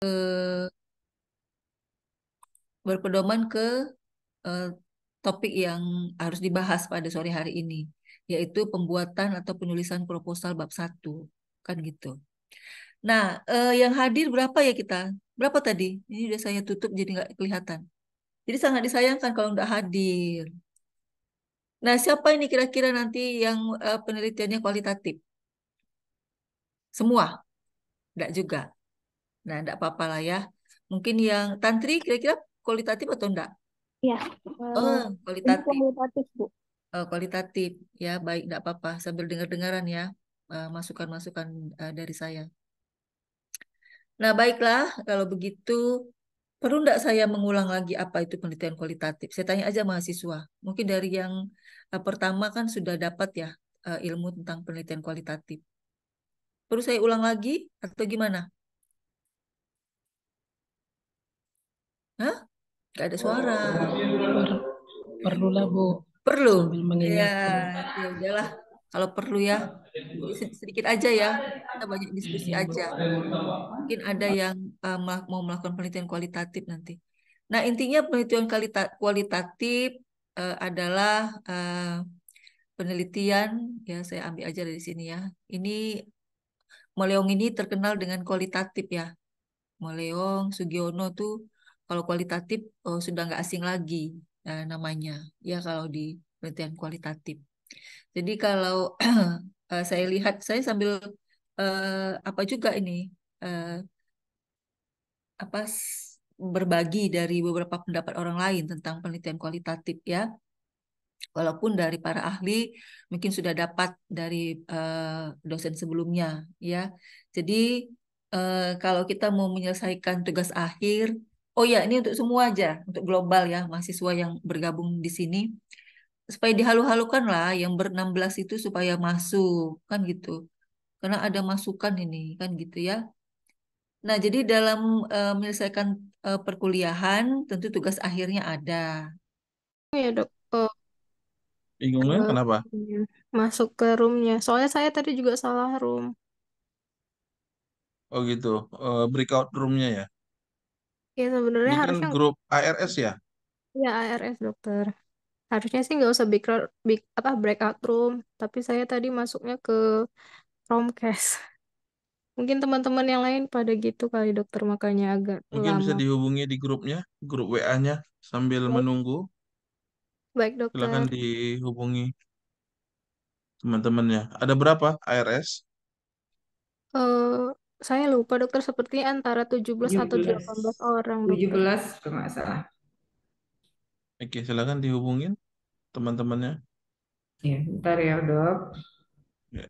eh, berpedoman ke eh, topik yang harus dibahas pada sore hari ini, yaitu pembuatan atau penulisan proposal bab 1, kan gitu. Nah, yang hadir berapa ya kita? Berapa tadi? Ini udah saya tutup jadi nggak kelihatan. Jadi sangat disayangkan kalau nggak hadir. Nah, siapa ini kira-kira nanti yang penelitiannya kualitatif? Semua? Nggak juga. Nah, nggak apa-apa lah ya. Mungkin yang Tantri kira-kira kualitatif atau enggak? Ya, Oh, ini kualitatif. kualitatif, Bu. Kualitatif. Ya, baik, enggak apa-apa. Sambil dengar-dengaran ya, masukan-masukan dari saya. Nah, baiklah, kalau begitu, perlu enggak saya mengulang lagi apa itu penelitian kualitatif? Saya tanya aja mahasiswa. Mungkin dari yang pertama kan sudah dapat ya ilmu tentang penelitian kualitatif. Perlu saya ulang lagi atau gimana? Hah? Nggak ada suara. Perlulah Bu, Perlu. sambil Ya, mengingatkan. ya udahlah. Kalau perlu ya, jadi sedikit aja ya. Kita banyak diskusi aja. Mungkin ada yang mau melakukan penelitian kualitatif nanti. Nah, intinya penelitian kualitatif adalah penelitian, ya saya ambil aja dari sini ya. Ini Moleong ini terkenal dengan kualitatif ya. Moleong, Sugiono tuh kalau kualitatif sudah nggak asing lagi namanya. Ya kalau di penelitian kualitatif. Jadi kalau saya lihat, saya sambil apa juga ini eh, apa berbagi dari beberapa pendapat orang lain tentang penelitian kualitatif ya. Walaupun dari para ahli mungkin sudah dapat dari dosen sebelumnya ya. Jadi kalau kita mau menyelesaikan tugas akhir, oh ya ini untuk semua aja, untuk global ya, mahasiswa yang bergabung di sini supaya dihalu-halukan lah yang ber-16 itu supaya masuk kan gitu. Karena ada masukan ini kan gitu ya. Nah, jadi dalam menyelesaikan perkuliahan tentu tugas akhirnya ada. Oh ya, Dok. Bingungnya Eh, kenapa? masuk ke roomnya. Soalnya saya tadi juga salah room. Oh gitu, breakout roomnya ya. Ya, sebenarnya Ini kan harusnya grup ARS ya. ya ARS, Dokter. Harusnya sih nggak usah apa breakout room. Tapi saya tadi masuknya ke Chromecast. Mungkin teman-teman yang lain pada gitu kali, Dokter. Makanya agak Mungkin bisa lama. dihubungi di grupnya, grup WA-nya sambil Baik, menunggu. baik, Silakan Dokter. dihubungi teman-temannya. Ada berapa ARS? eh saya lupa, Dokter. Sepertinya antara 17 atau 17 18 orang, Dokter. 17 kalau nggak salah. Oke, silakan dihubungin teman-temannya. Ya, bentar ya, Dok. Ya.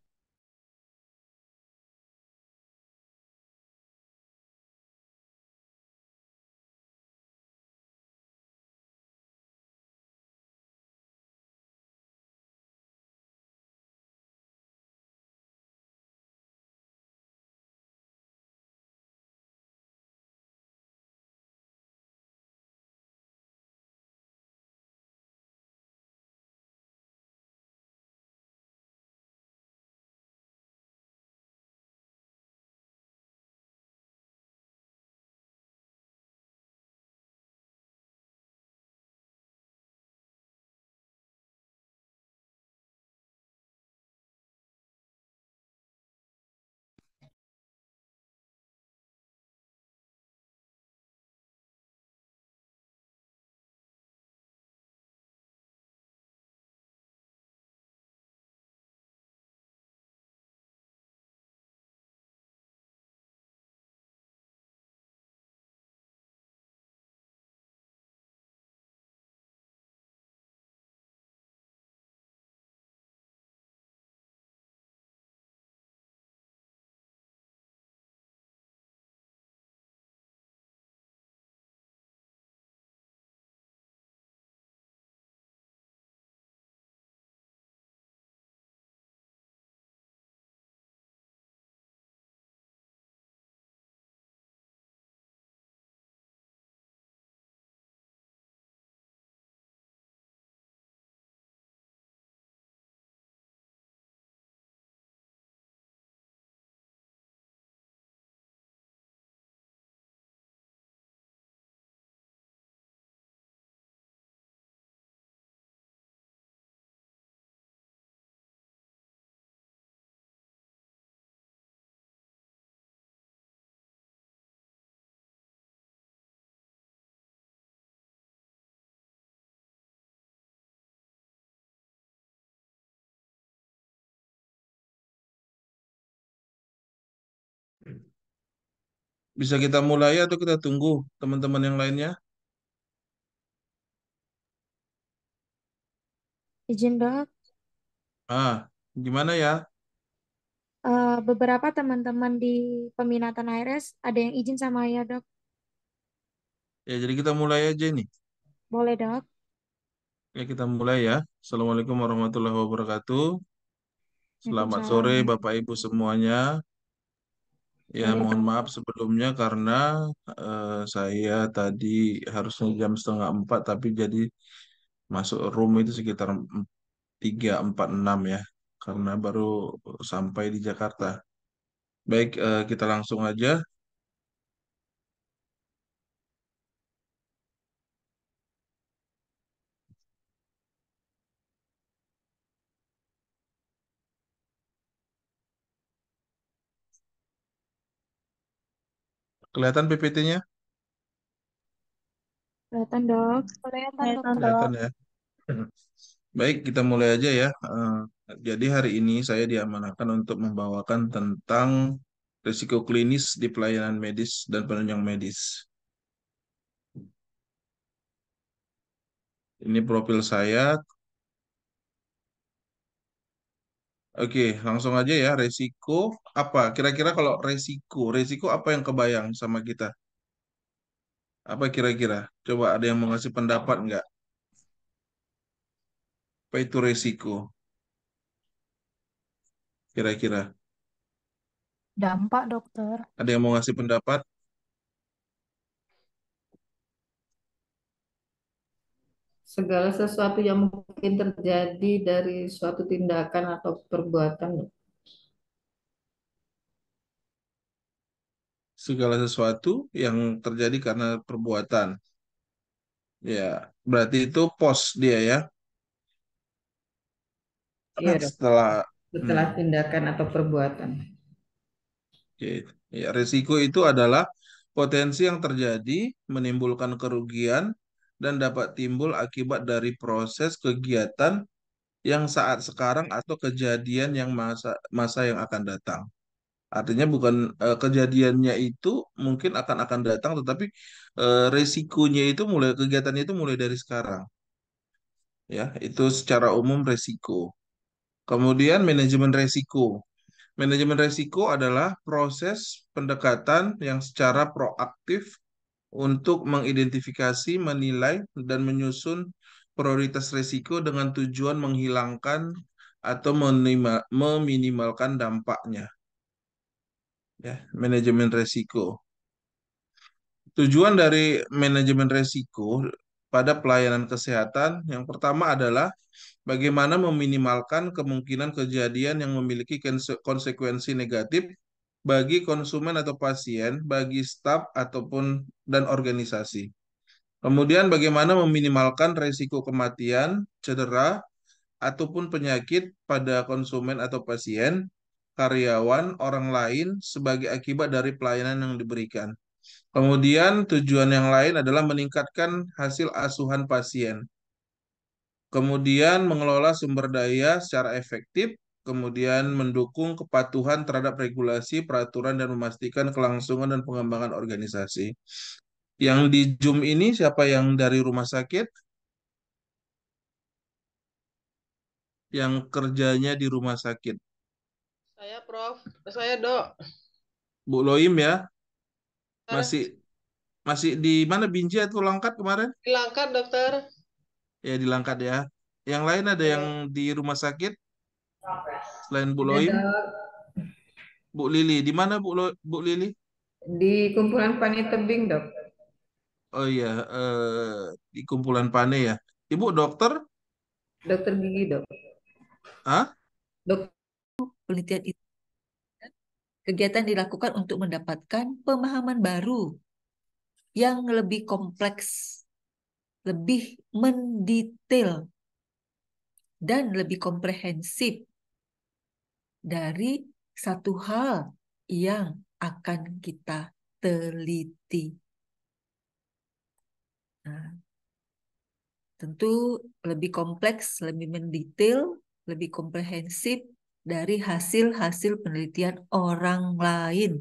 Bisa kita mulai atau kita tunggu teman-teman yang lainnya? Izin dok, Ah, gimana ya? beberapa teman-teman di peminatan ARS ada yang izin sama ya dok. Ya, jadi kita mulai aja nih. Boleh dok? Ya, kita mulai ya. Assalamualaikum warahmatullahi wabarakatuh. Selamat sore Waalaikumsalam. Bapak Ibu semuanya. Ya, mohon maaf Waalaikumsalam. sebelumnya karena saya tadi harusnya jam setengah 4, tapi jadi masuk room itu sekitar 3:46 ya. Karena baru sampai di Jakarta. Baik, kita langsung aja. Kelihatan PPT-nya? Kelihatan dok. Kelihatan dokter. Kelihatan ya. Baik, kita mulai aja ya. Jadi hari ini saya diamanahkan untuk membawakan tentang risiko klinis di pelayanan medis dan penunjang medis. Ini profil saya. Oke, langsung aja ya. Resiko apa? Kira-kira kalau resiko apa yang kebayang sama kita? Apa kira-kira? Coba ada yang mau ngasih pendapat nggak? Apa itu resiko? Kira-kira Dampak dokter. ada yang mau ngasih pendapat? Segala sesuatu yang mungkin terjadi dari suatu tindakan atau perbuatan. Segala sesuatu yang terjadi karena perbuatan. Ya, berarti itu pos dia ya. Iya dok, Setelah setelah hmm, tindakan atau perbuatan. oke. Ya, risiko itu adalah potensi yang terjadi menimbulkan kerugian dan dapat timbul akibat dari proses kegiatan yang saat sekarang atau kejadian yang masa yang akan datang. Artinya bukan kejadiannya itu mungkin akan datang, tetapi resikonya itu mulai kegiatannya itu mulai dari sekarang. Ya, itu secara umum resiko. Kemudian manajemen resiko. Manajemen resiko adalah proses pendekatan yang secara proaktif untuk mengidentifikasi, menilai, dan menyusun prioritas resiko dengan tujuan menghilangkan atau meminimalkan dampaknya. Ya, manajemen resiko. Tujuan dari manajemen resiko pada pelayanan kesehatan yang pertama adalah bagaimana meminimalkan kemungkinan kejadian yang memiliki konsekuensi negatif bagi konsumen atau pasien, bagi staf ataupun dan organisasi. Kemudian bagaimana meminimalkan risiko kematian, cedera, ataupun penyakit pada konsumen atau pasien, karyawan, orang lain sebagai akibat dari pelayanan yang diberikan. Kemudian tujuan yang lain adalah meningkatkan hasil asuhan pasien. Kemudian mengelola sumber daya secara efektif, kemudian mendukung kepatuhan terhadap regulasi, peraturan, dan memastikan kelangsungan dan pengembangan organisasi. Yang di Zoom ini siapa yang dari rumah sakit? Yang kerjanya di rumah sakit? Saya Prof, saya Dok. Bu Loim ya? Dokter, Masih masih di mana Binjai atau Langkat kemarin? di Langkat dokter. Ya di Langkat ya. Yang lain ada yang Ya. di rumah sakit selain Bu Ada Loim? dok, Bu Lili, di mana Bu Lili? di kumpulan Pani Tebing dok. Oh iya, di kumpulan Pane ya. Ibu dokter? Dokter gigi dok. Ah? Dok, Penelitian itu kegiatan dilakukan untuk mendapatkan pemahaman baru yang lebih kompleks, lebih mendetail, dan lebih komprehensif dari satu hal yang akan kita teliti. Nah, tentu lebih kompleks, lebih mendetail, lebih komprehensif dari hasil-hasil penelitian orang lain.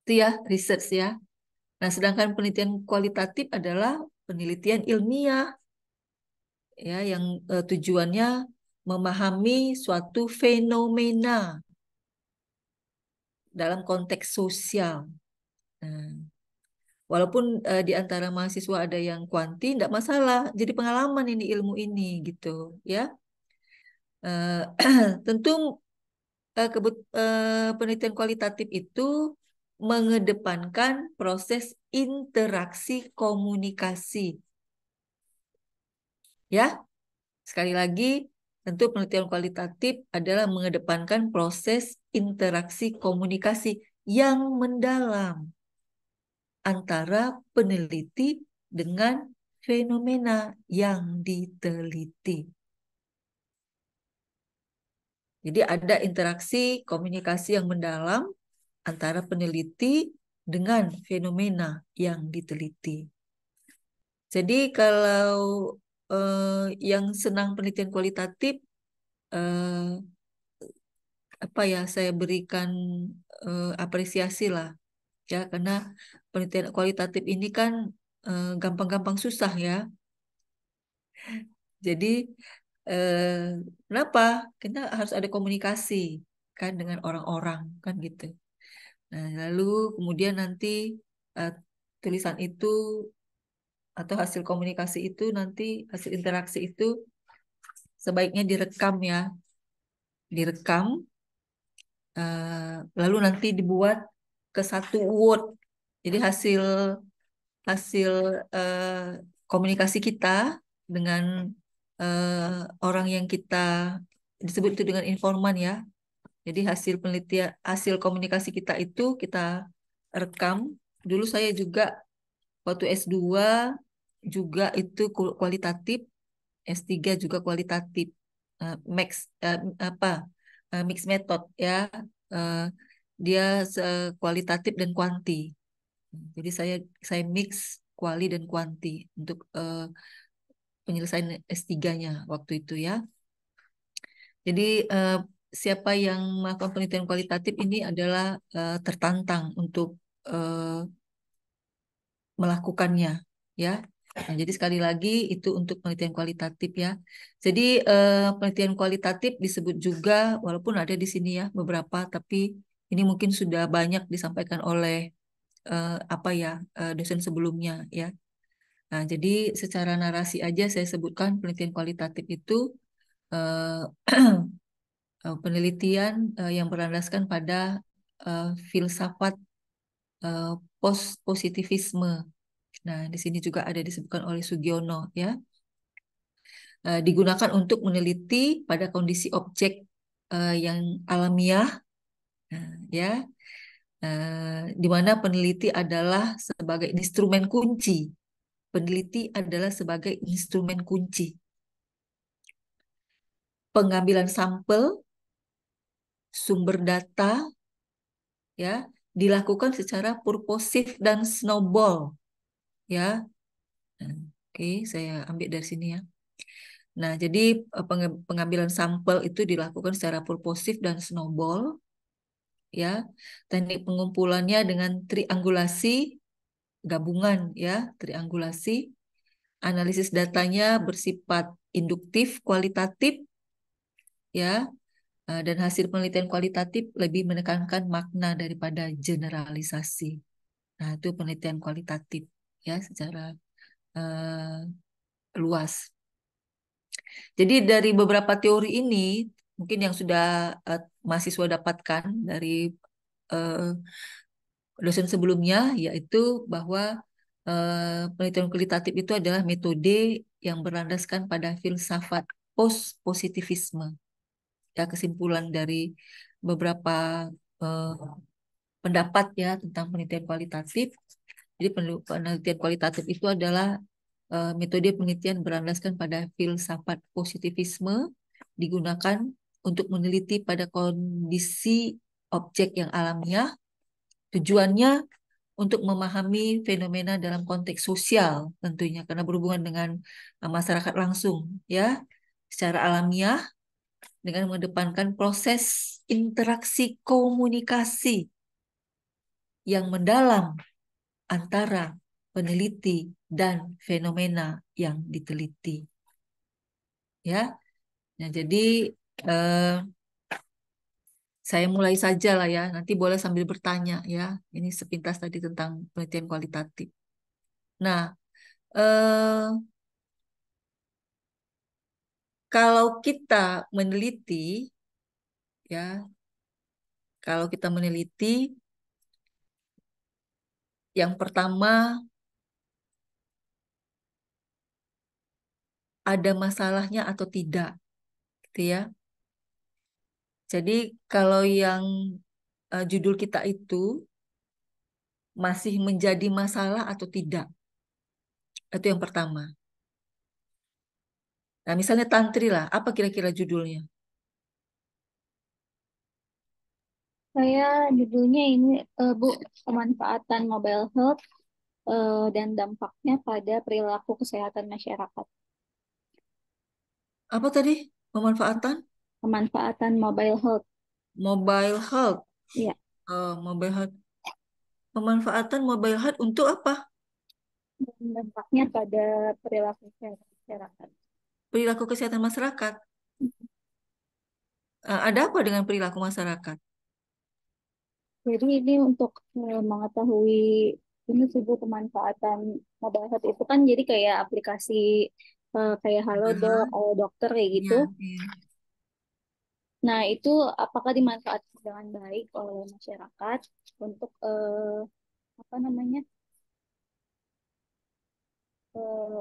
Itu ya, research ya. Nah, sedangkan penelitian kualitatif adalah penelitian ilmiah ya yang tujuannya memahami suatu fenomena dalam konteks sosial. Nah, walaupun di antara mahasiswa ada yang kuanti, tidak masalah. Jadi pengalaman ini ilmu ini gitu ya. Eh, tentu penelitian kualitatif itu mengedepankan proses interaksi komunikasi. Ya, sekali lagi, tentu penelitian kualitatif adalah mengedepankan proses interaksi komunikasi yang mendalam antara peneliti dengan fenomena yang diteliti. Jadi ada interaksi komunikasi yang mendalam antara peneliti dengan fenomena yang diteliti. Jadi kalau yang senang penelitian kualitatif, apa ya, saya berikan apresiasi lah, ya karena penelitian kualitatif ini kan gampang-gampang susah ya. Jadi kenapa? Kita harus ada komunikasi kan dengan orang-orang kan gitu. Nah, lalu kemudian nanti eh, tulisan itu atau hasil komunikasi itu nanti hasil interaksi itu sebaiknya direkam ya, direkam lalu nanti dibuat ke satu word. Jadi hasil hasil komunikasi kita dengan orang yang kita disebut itu dengan informan ya. Jadi hasil penelitian, hasil komunikasi kita itu kita rekam. Dulu saya juga waktu S2 juga itu kualitatif, S3 juga kualitatif. Max apa? Mix method ya. Eh, dia kualitatif dan kuanti. Jadi saya mix kuali dan kuanti untuk penyelesaian S3-nya waktu itu ya. Jadi siapa yang melakukan penelitian kualitatif ini adalah tertantang untuk eh, melakukannya ya. Nah, jadi sekali lagi itu untuk penelitian kualitatif ya. Jadi penelitian kualitatif disebut juga, walaupun ada di sini ya beberapa, tapi ini mungkin sudah banyak disampaikan oleh apa ya dosen sebelumnya ya. Nah, jadi secara narasi aja saya sebutkan penelitian kualitatif itu eh, penelitian yang berlandaskan pada filsafat eh, post-positivisme. Nah, di sini juga ada disebutkan oleh Sugiono ya. Digunakan untuk meneliti pada kondisi objek yang alamiah, nah, ya, di mana peneliti adalah sebagai instrumen kunci. Peneliti adalah sebagai instrumen kunci. Pengambilan sampel, sumber data, ya, dilakukan secara purposif dan snowball, ya. Nah, oke, saya ambil dari sini ya. Nah, jadi pengambilan sampel itu dilakukan secara purposif dan snowball, ya. Teknik pengumpulannya dengan triangulasi, gabungan, ya, triangulasi. Analisis datanya bersifat induktif, kualitatif, ya. Dan hasil penelitian kualitatif lebih menekankan makna daripada generalisasi. Nah, itu penelitian kualitatif, ya, secara luas. Jadi dari beberapa teori ini, mungkin yang sudah mahasiswa dapatkan dari eh, dosen sebelumnya, yaitu bahwa penelitian kualitatif itu adalah metode yang berlandaskan pada filsafat post-positivisme. Ya, kesimpulan dari beberapa eh, pendapat ya tentang penelitian kualitatif. Jadi penelitian kualitatif itu adalah metode penelitian berlandaskan pada filsafat positivisme, digunakan untuk meneliti pada kondisi objek yang alamiah. Tujuannya untuk memahami fenomena dalam konteks sosial tentunya karena berhubungan dengan masyarakat langsung ya secara alamiah dengan mengedepankan proses interaksi komunikasi yang mendalam antara peneliti dan fenomena yang diteliti. Ya, nah jadi eh, saya mulai saja lah ya. Nanti boleh sambil bertanya ya. Ini sepintas tadi tentang penelitian kualitatif. Nah, eh, kalau kita meneliti ya, kalau kita meneliti, yang pertama ada masalahnya atau tidak, gitu ya. Jadi kalau yang judul kita itu masih menjadi masalah atau tidak, itu yang pertama. Nah, misalnya tantri lah, apa kira-kira judulnya? Saya judulnya ini Bu, pemanfaatan mobile health dan dampaknya pada perilaku kesehatan masyarakat. Apa tadi? Pemanfaatan Pemanfaatan mobile health. mobile health. Iya, Mobile health. Pemanfaatan mobile health untuk apa? dan dampaknya pada perilaku kesehatan masyarakat. Perilaku kesehatan masyarakat. Ada apa dengan perilaku masyarakat? Jadi ini untuk mengetahui ini sih Bu, pemanfaatan mobile health itu kan jadi kayak aplikasi kayak Halodoc, Aha, Dokter kayak gitu. iya, iya. Nah, itu apakah dimanfaatkan dengan baik oleh masyarakat untuk apa namanya?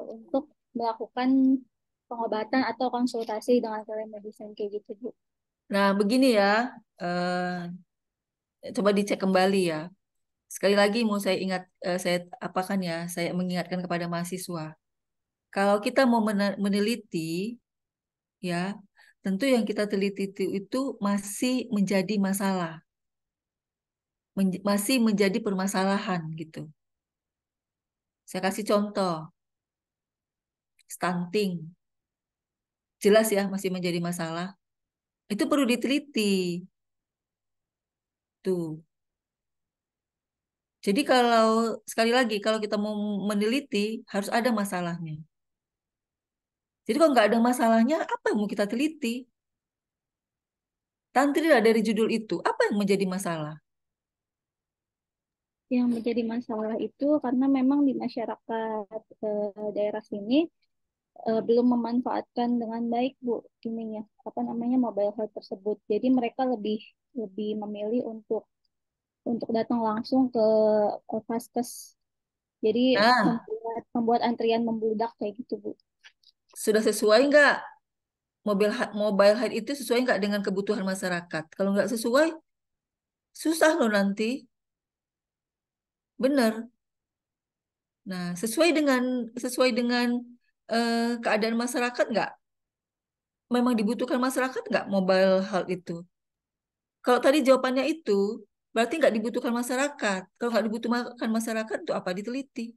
Untuk melakukan pengobatan atau konsultasi dengan telemedicine kayak gitu, Bu. Nah, begini ya, coba dicek kembali ya. Sekali lagi mau saya ingat, saya apakan ya, saya mengingatkan kepada mahasiswa. Kalau kita mau meneliti, ya, tentu yang kita teliti itu masih menjadi masalah, masih menjadi permasalahan gitu. Saya kasih contoh, stunting, jelas ya masih menjadi masalah. Itu perlu diteliti, tuh. Jadi kalau sekali lagi kalau kita mau meneliti harus ada masalahnya. Jadi kalau nggak ada masalahnya, apa yang mau kita teliti? Tantri lah dari judul itu, apa yang menjadi masalah? Yang menjadi masalah itu karena memang di masyarakat daerah sini belum memanfaatkan dengan baik Bu ininya apa namanya mobile health tersebut. Jadi mereka lebih lebih memilih untuk datang langsung ke vaskes. Jadi Nah, membuat antrian membludak kayak gitu Bu. sudah sesuai nggak mobile health itu sesuai nggak dengan kebutuhan masyarakat? Kalau nggak sesuai, susah loh nanti. Bener. Nah, sesuai dengan keadaan masyarakat nggak? Memang dibutuhkan masyarakat nggak mobile health itu? Kalau tadi jawabannya itu, berarti nggak dibutuhkan masyarakat. Kalau nggak dibutuhkan masyarakat, itu apa diteliti?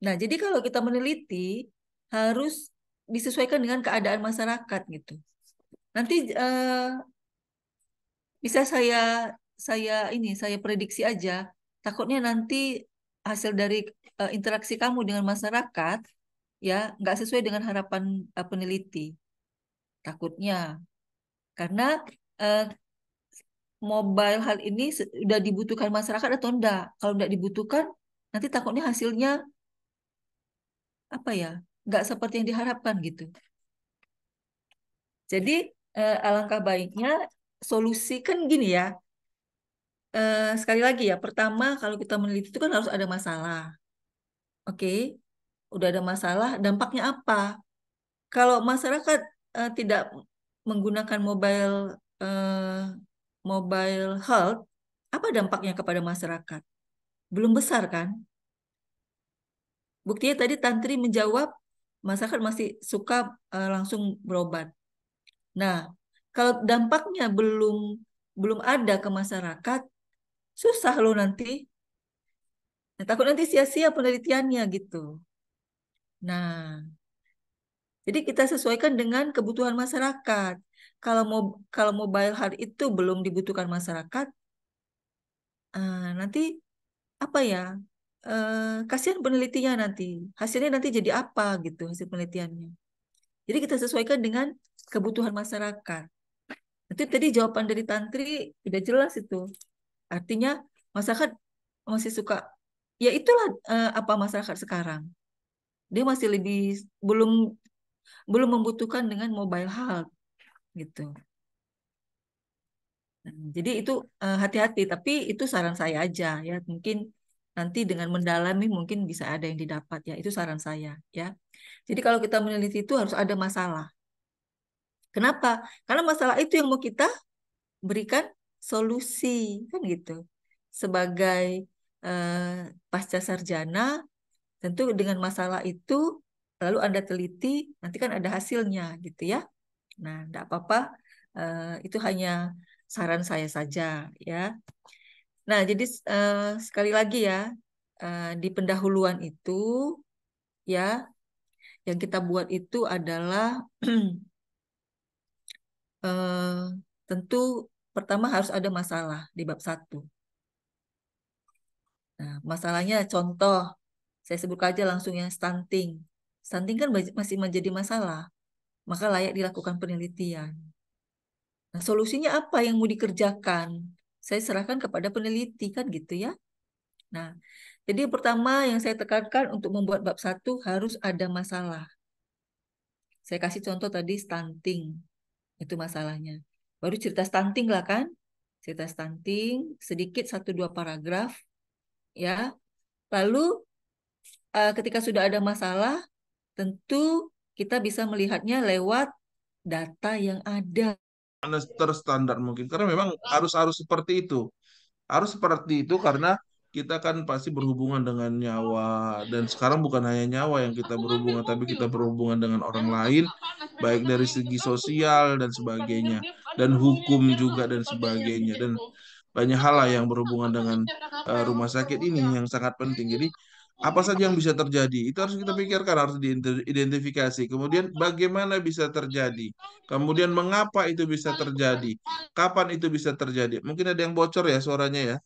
Nah, jadi kalau kita meneliti, harus disesuaikan dengan keadaan masyarakat gitu. Nanti bisa saya prediksi aja. Takutnya nanti hasil dari interaksi kamu dengan masyarakat ya nggak sesuai dengan harapan peneliti. Takutnya karena eh, mobile hal ini sudah dibutuhkan masyarakat atau enggak. Kalau enggak dibutuhkan, nanti takutnya hasilnya apa ya? Nggak seperti yang diharapkan gitu. Jadi alangkah baiknya solusi kan gini ya. Sekali lagi ya, pertama kalau kita meneliti itu kan harus ada masalah. Oke, udah ada masalah, dampaknya apa? Kalau masyarakat tidak menggunakan eh, mobile health, apa dampaknya kepada masyarakat? Belum besar kan? Buktinya tadi Tantri menjawab masyarakat masih suka langsung berobat. Nah, kalau dampaknya belum belum ada ke masyarakat, susah loh nanti. Nah, takut nanti sia-sia penelitiannya gitu. Nah, jadi kita sesuaikan dengan kebutuhan masyarakat. Kalau mau kalau mobile health itu belum dibutuhkan masyarakat, nanti apa ya? Kasihan penelitinya nanti. Hasilnya nanti jadi apa gitu hasil penelitiannya. Jadi kita sesuaikan dengan kebutuhan masyarakat. Itu tadi jawaban dari Tantri udah jelas itu. Artinya masyarakat masih suka, ya itulah apa masyarakat sekarang. Dia masih lebih belum belum membutuhkan dengan mobile health gitu. Nah, jadi itu hati-hati, tapi itu saran saya aja ya. Mungkin nanti dengan mendalami mungkin bisa ada yang didapat ya. Itu saran saya ya. Jadi kalau kita meneliti itu harus ada masalah. Kenapa? Karena masalah itu yang mau kita berikan solusi kan gitu. Sebagai eh, pasca sarjana, tentu dengan masalah itu lalu Anda teliti, nanti kan ada hasilnya gitu ya. Nah, enggak apa-apa. Itu hanya saran saya saja ya. Nah, jadi sekali lagi ya, di pendahuluan itu ya, yang kita buat itu adalah tentu pertama harus ada masalah di bab 1. Nah, masalahnya contoh, saya sebut aja langsung yang stunting. Stunting kan masih menjadi masalah, maka layak dilakukan penelitian. Nah, solusinya apa yang mau dikerjakan? Saya serahkan kepada peneliti kan gitu ya. Nah, jadi yang pertama yang saya tekankan untuk membuat bab 1 harus ada masalah. Saya kasih contoh tadi stunting, itu masalahnya. Baru cerita stunting lah kan. Cerita stunting, sedikit 1-2 paragraf, ya. Lalu ketika sudah ada masalah, tentu kita bisa melihatnya lewat data yang ada. Terstandar mungkin karena memang harus seperti itu. Harus seperti itu karena kita kan pasti berhubungan dengan nyawa dan sekarang bukan hanya nyawa yang kita berhubungan tapi kita berhubungan dengan orang lain baik dari segi sosial dan sebagainya dan hukum juga dan sebagainya dan banyak hal lah yang berhubungan dengan rumah sakit ini yang sangat penting. Jadi apa saja yang bisa terjadi itu harus kita pikirkan, harus diidentifikasi. Kemudian bagaimana bisa terjadi? Kemudian mengapa itu bisa terjadi? Kapan itu bisa terjadi? Mungkin ada yang bocor ya suaranya ya.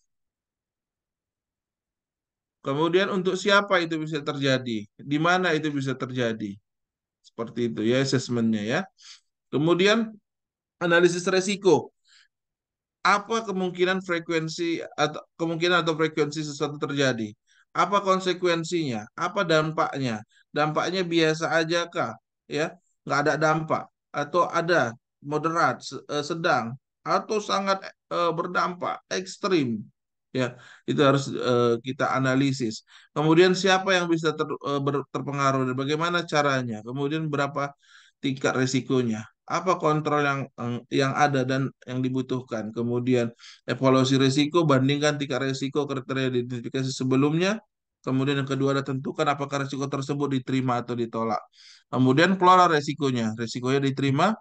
Kemudian untuk siapa itu bisa terjadi? Di mana itu bisa terjadi? Seperti itu ya asesmennya ya. Kemudian analisis resiko. Apa kemungkinan atau frekuensi sesuatu terjadi? Apa konsekuensinya? Apa dampaknya? Dampaknya biasa aja kah? Ya, nggak ada dampak atau ada moderat, sedang atau sangat berdampak ekstrim. Ya, itu harus kita analisis. Kemudian siapa yang bisa terpengaruh dan bagaimana caranya? Kemudian berapa tingkat risikonya? Apa kontrol yang ada dan yang dibutuhkan. Kemudian evaluasi risiko, bandingkan tingkat risiko kriteria identifikasi sebelumnya. Kemudian yang kedua ada tentukan apakah risiko tersebut diterima atau ditolak. Kemudian kelola risikonya, risikonya diterima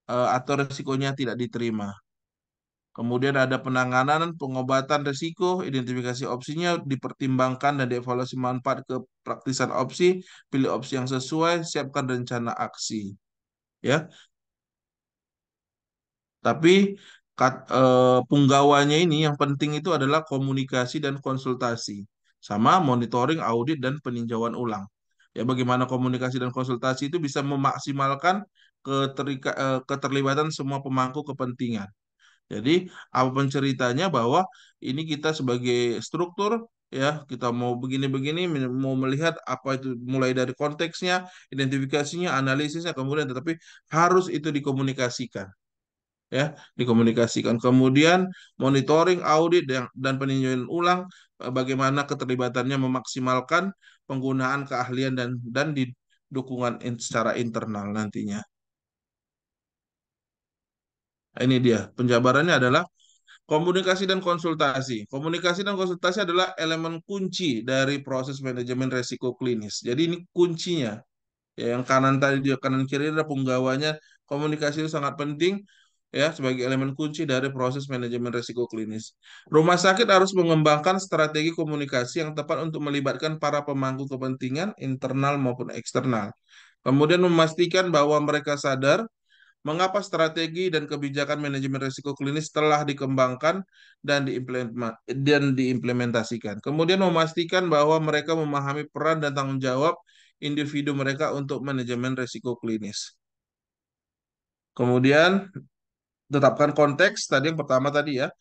atau risikonya tidak diterima. Kemudian ada penanganan, pengobatan risiko, identifikasi opsinya, dipertimbangkan dan dievaluasi manfaat kepraktisan opsi, pilih opsi yang sesuai, siapkan rencana aksi. Ya, tapi punggawanya ini yang penting itu adalah komunikasi dan konsultasi, sama monitoring, audit, dan peninjauan ulang. Ya, bagaimana komunikasi dan konsultasi itu bisa memaksimalkan keterlibatan semua pemangku kepentingan. Jadi, apapun ceritanya bahwa ini kita sebagai struktur, ya, kita mau begini-begini, mau melihat apa itu mulai dari konteksnya, identifikasinya, analisisnya, kemudian tetapi harus itu dikomunikasikan ya dikomunikasikan kemudian monitoring audit dan peninjauan ulang bagaimana keterlibatannya memaksimalkan penggunaan keahlian dan di dukungan secara internal nantinya. Ini dia penjabarannya adalah komunikasi dan konsultasi. Komunikasi dan konsultasi adalah elemen kunci dari proses manajemen resiko klinis. Jadi ini kuncinya. Ya, yang kanan tadi dia kanan kiri ada penggawanya. Komunikasi itu sangat penting ya sebagai elemen kunci dari proses manajemen risiko klinis. Rumah sakit harus mengembangkan strategi komunikasi yang tepat untuk melibatkan para pemangku kepentingan internal maupun eksternal. Kemudian memastikan bahwa mereka sadar Mengapa strategi dan kebijakan manajemen risiko klinis telah dikembangkan dan diimplementasikan. Kemudian memastikan bahwa mereka memahami peran dan tanggung jawab individu mereka untuk manajemen risiko klinis. Kemudian tetapkan konteks tadi yang pertama tadi ya.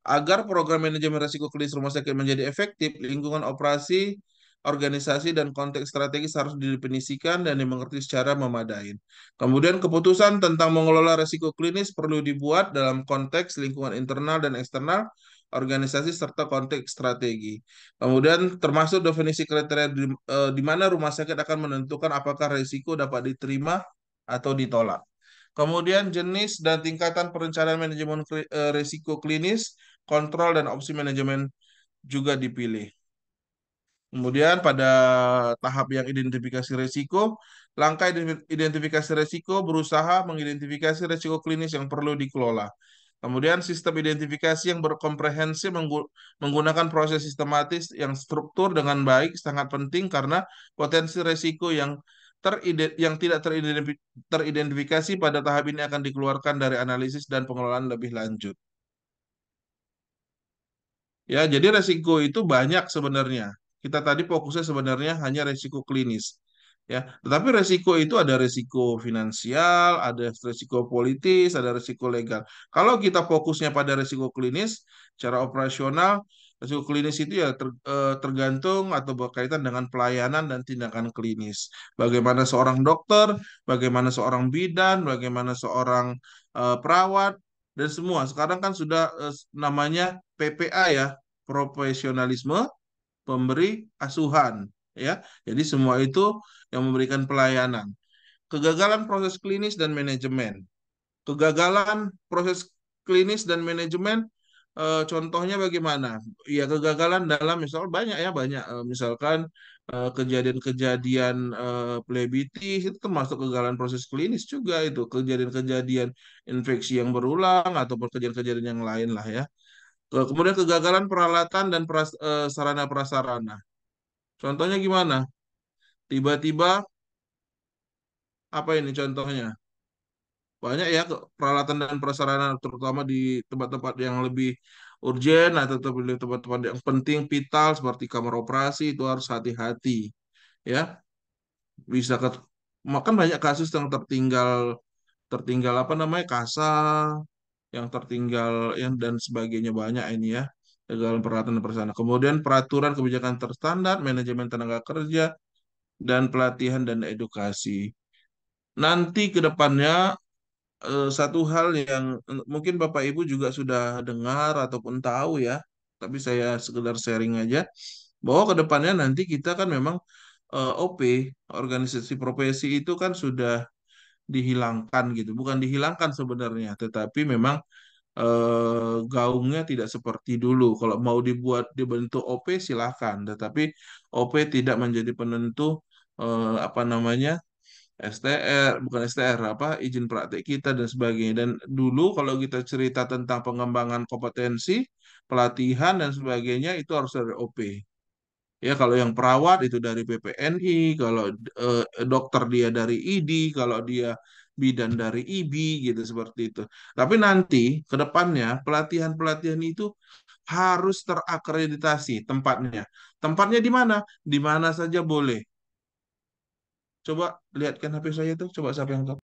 Agar program manajemen risiko klinis rumah sakit menjadi efektif, lingkungan operasi, organisasi, dan konteks strategis harus didefinisikan dan dimengerti secara memadai. Kemudian keputusan tentang mengelola risiko klinis perlu dibuat dalam konteks lingkungan internal dan eksternal, organisasi, serta konteks strategi. Kemudian termasuk definisi kriteria di mana rumah sakit akan menentukan apakah risiko dapat diterima atau ditolak. Kemudian jenis dan tingkatan perencanaan manajemen risiko klinis, kontrol dan opsi manajemen juga dipilih. Kemudian pada tahap yang identifikasi risiko, langkah identifikasi risiko berusaha mengidentifikasi risiko klinis yang perlu dikelola. Kemudian sistem identifikasi yang berkomprehensif menggunakan proses sistematis yang struktur dengan baik sangat penting karena potensi risiko yang tidak teridentifikasi pada tahap ini akan dikeluarkan dari analisis dan pengelolaan lebih lanjut. Ya, jadi resiko itu banyak sebenarnya. Kita tadi fokusnya sebenarnya hanya resiko klinis. Ya, tetapi resiko itu ada resiko finansial, ada resiko politis, ada resiko legal. Kalau kita fokusnya pada resiko klinis, secara operasional, resiko klinis itu ya tergantung atau berkaitan dengan pelayanan dan tindakan klinis. Bagaimana seorang dokter, bagaimana seorang bidan, bagaimana seorang perawat, dan semua. Sekarang kan sudah namanya PPA ya, profesionalisme pemberi asuhan ya. Jadi semua itu yang memberikan pelayanan. Kegagalan proses klinis dan manajemen. Kegagalan proses klinis dan manajemen contohnya bagaimana? Ya kegagalan dalam misal banyak ya banyak misalkan kejadian-kejadian plebitis itu termasuk kegagalan proses klinis juga itu kejadian-kejadian infeksi yang berulang atau kejadian-kejadian yang lain lah ya. Kemudian kegagalan peralatan dan sarana prasarana. Contohnya gimana? Tiba-tiba apa ini contohnya? Banyak ya peralatan dan prasarana terutama di tempat-tempat yang lebih urgen atau di tempat-tempat yang penting vital seperti kamar operasi itu harus hati-hati ya. Bisa makan banyak kasus yang tertinggal tertinggal apa namanya kasa yang tertinggal yang dan sebagainya banyak ini ya dalam peralatan dan prasarana. Kemudian peraturan kebijakan terstandar, manajemen tenaga kerja, dan pelatihan dan edukasi. Nanti ke depannya satu hal yang mungkin Bapak Ibu juga sudah dengar ataupun tahu ya, tapi saya sekedar sharing aja bahwa ke depannya nanti kita kan memang OP, organisasi profesi itu kan sudah dihilangkan gitu. Bukan dihilangkan sebenarnya, tetapi memang gaungnya tidak seperti dulu. Kalau mau dibentuk OP silahkan, tetapi OP tidak menjadi penentu apa namanya STR, bukan STR apa izin praktek kita dan sebagainya. Dan dulu kalau kita cerita tentang pengembangan kompetensi, pelatihan dan sebagainya itu harus dari OP. Ya kalau yang perawat itu dari PPNI, kalau dokter dia dari ID, kalau dia bidan dari IB gitu seperti itu. Tapi nanti ke depannya pelatihan-pelatihan itu harus terakreditasi tempatnya. Tempatnya di mana? Di mana saja boleh. Coba lihatkan HP saya tuh, coba siapa yang tahu?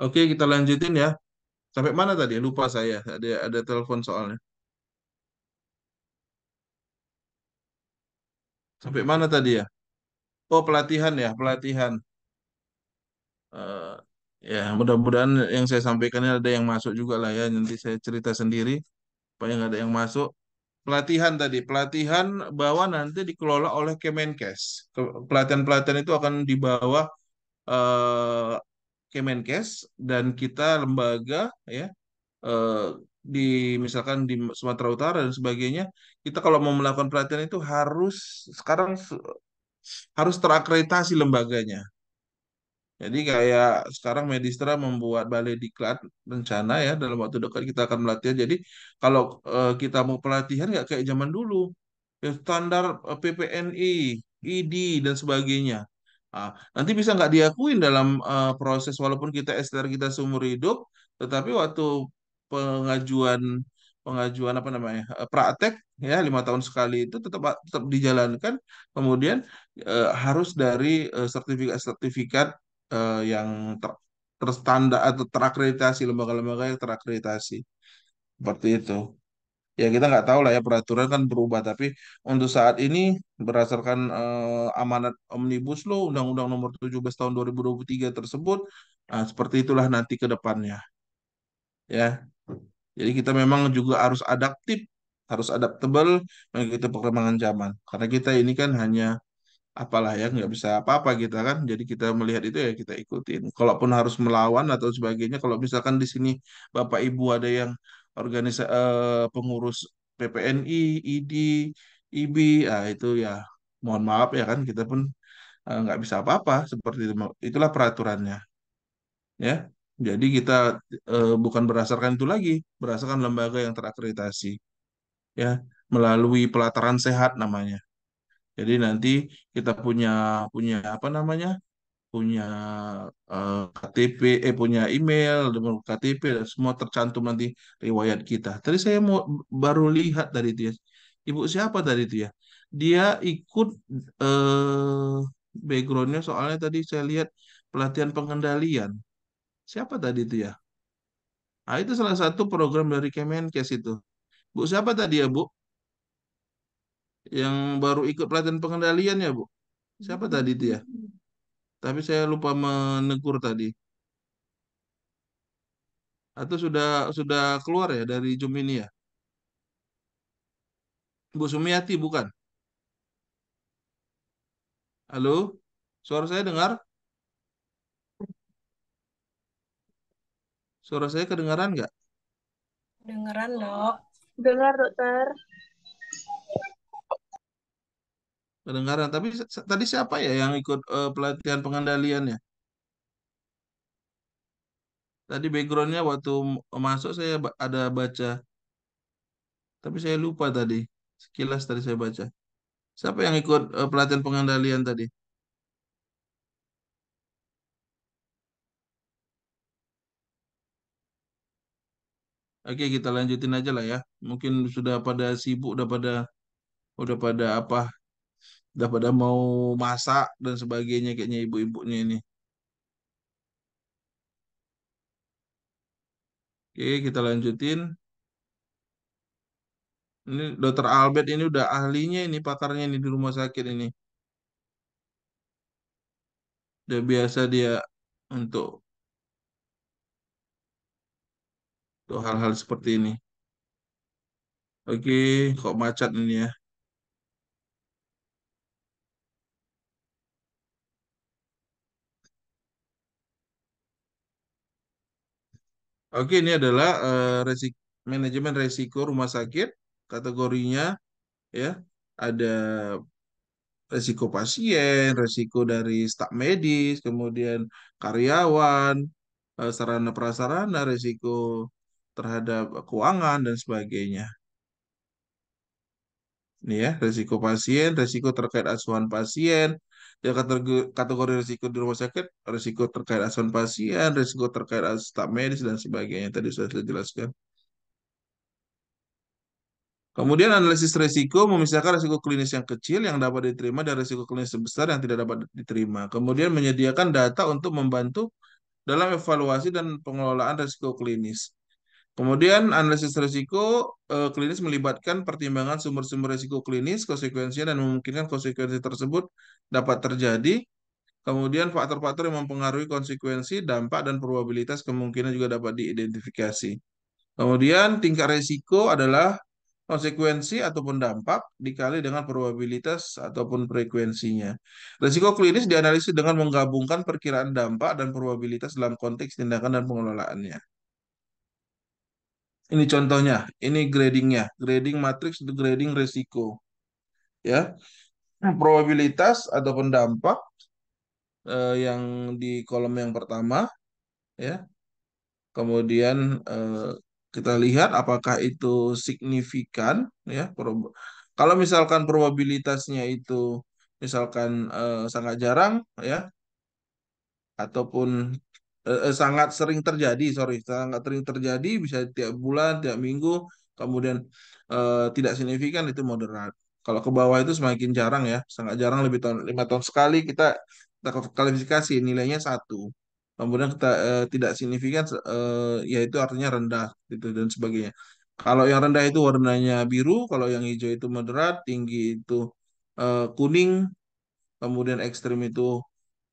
Oke, kita lanjutin ya. Sampai mana tadi? Lupa saya. Ada telepon soalnya. Sampai mana tadi ya? Oh, pelatihan ya, pelatihan. Eh, ya, mudah-mudahan yang saya sampaikan ini ada yang masuk juga lah ya. Nanti saya cerita sendiri supaya nggak ada yang masuk. pelatihan tadi, pelatihan bahwa nanti dikelola oleh Kemenkes. Pelatihan-pelatihan itu akan dibawa eh, Kemenkes dan kita lembaga ya eh, di misalkan di Sumatera Utara dan sebagainya, kita kalau mau melakukan pelatihan itu sekarang harus terakreditasi lembaganya. Jadi kayak sekarang Medistra membuat balai diklat rencana ya dalam waktu dekat kita akan melatihan. Jadi kalau kita mau pelatihan nggak kayak zaman dulu, ya standar PPNI, ID dan sebagainya. Ah, nanti bisa nggak diakuin dalam proses walaupun kita STR kita seumur hidup, tetapi waktu pengajuan pengajuan apa namanya praktek ya 5 tahun sekali itu tetap dijalankan. Kemudian harus dari sertifikat-sertifikat yang terstandar atau terakreditasi lembaga-lembaga yang terakreditasi seperti itu. Ya kita nggak tahu lah ya peraturan kan berubah tapi untuk saat ini berdasarkan amanat Omnibus Law Undang-Undang Nomor 17 Tahun 2023 tersebut, nah, seperti itulah nanti ke depannya ya. Jadi kita memang juga harus adaptif, harus adaptable mengikuti perkembangan zaman. Karena kita ini kan hanya apalah ya nggak bisa apa-apa kita kan jadi kita melihat itu ya kita ikutin kalaupun harus melawan atau sebagainya kalau misalkan di sini Bapak Ibu ada yang pengurus PPNI, ID, IB ah itu ya mohon maaf ya kan kita pun nggak bisa apa-apa seperti itu itulah peraturannya ya jadi kita bukan berdasarkan itu lagi berdasarkan lembaga yang terakreditasi ya melalui pelataran sehat namanya. Jadi nanti kita punya punya apa namanya? Punya KTP, punya email, dengan KTP dan semua tercantum nanti riwayat kita. Tadi saya mau baru lihat tadi itu ya. Ibu siapa tadi itu ya? Dia ikut backgroundnya soalnya tadi saya lihat pelatihan pengendalian. Siapa tadi itu ya? Ah itu salah satu program dari Kemenkes itu. Bu siapa tadi ya Bu? Yang baru ikut pelatihan pengendalian ya Bu? Siapa tadi itu ya? Tapi saya lupa menegur tadi. Atau sudah keluar ya dari Zoom ini ya? Bu Sumiati bukan? Halo? Suara saya dengar? Suara saya kedengaran nggak? Dengeran, Dok. Dengar, dokter. Kedengaran. Tapi tadi siapa ya yang ikut pelatihan pengendaliannya? Tadi backgroundnya waktu masuk saya ada baca. Tapi saya lupa tadi. Sekilas tadi saya baca. Siapa yang ikut pelatihan pengendalian tadi? Oke, kita lanjutin aja lah ya. Mungkin sudah pada sibuk, udah pada apa? Udah pada mau masak dan sebagainya kayaknya ibu-ibunya ini. Oke, kita lanjutin. Ini Dokter Albert ini udah ahlinya ini pakarnya ini di rumah sakit ini. Udah biasa dia untuk untuk hal-hal seperti ini. Oke, kok macet ini ya. Oke, ini adalah manajemen resiko rumah sakit. Kategorinya ya ada resiko pasien, resiko dari staf medis, kemudian karyawan, sarana prasarana, resiko terhadap keuangan dan sebagainya. Ini ya, resiko pasien, resiko terkait asuhan pasien, ya kategori risiko di rumah sakit, risiko terkait asuhan pasien, risiko terkait staf medis dan sebagainya. Tadi sudah saya jelaskan. Kemudian analisis risiko memisahkan risiko klinis yang kecil yang dapat diterima dan risiko klinis sebesar yang tidak dapat diterima. Kemudian menyediakan data untuk membantu dalam evaluasi dan pengelolaan risiko klinis. Kemudian analisis risiko klinis melibatkan pertimbangan sumber-sumber risiko klinis, konsekuensi dan memungkinkan konsekuensi tersebut dapat terjadi. Kemudian faktor-faktor yang mempengaruhi konsekuensi, dampak, dan probabilitas kemungkinan juga dapat diidentifikasi. Kemudian tingkat risiko adalah konsekuensi ataupun dampak dikali dengan probabilitas ataupun frekuensinya. Risiko klinis dianalisis dengan menggabungkan perkiraan dampak dan probabilitas dalam konteks tindakan dan pengelolaannya. Ini contohnya, ini gradingnya, grading matriks untuk grading risiko, ya. Probabilitas ataupun dampak yang di kolom yang pertama, ya. Kemudian kita lihat apakah itu signifikan, ya. Kalau misalkan probabilitasnya itu misalkan sangat jarang, ya, ataupun sangat sering terjadi, sorry, sangat sering terjadi, bisa tiap bulan, tiap minggu, kemudian tidak signifikan, itu moderat. Kalau ke bawah itu semakin jarang, ya, sangat jarang, lebih tahun 5 tahun sekali kita kualifikasi nilainya 1. Kemudian kita tidak signifikan, yaitu artinya rendah, gitu dan sebagainya. Kalau yang rendah itu warnanya biru, kalau yang hijau itu moderat, tinggi itu kuning, kemudian ekstrim itu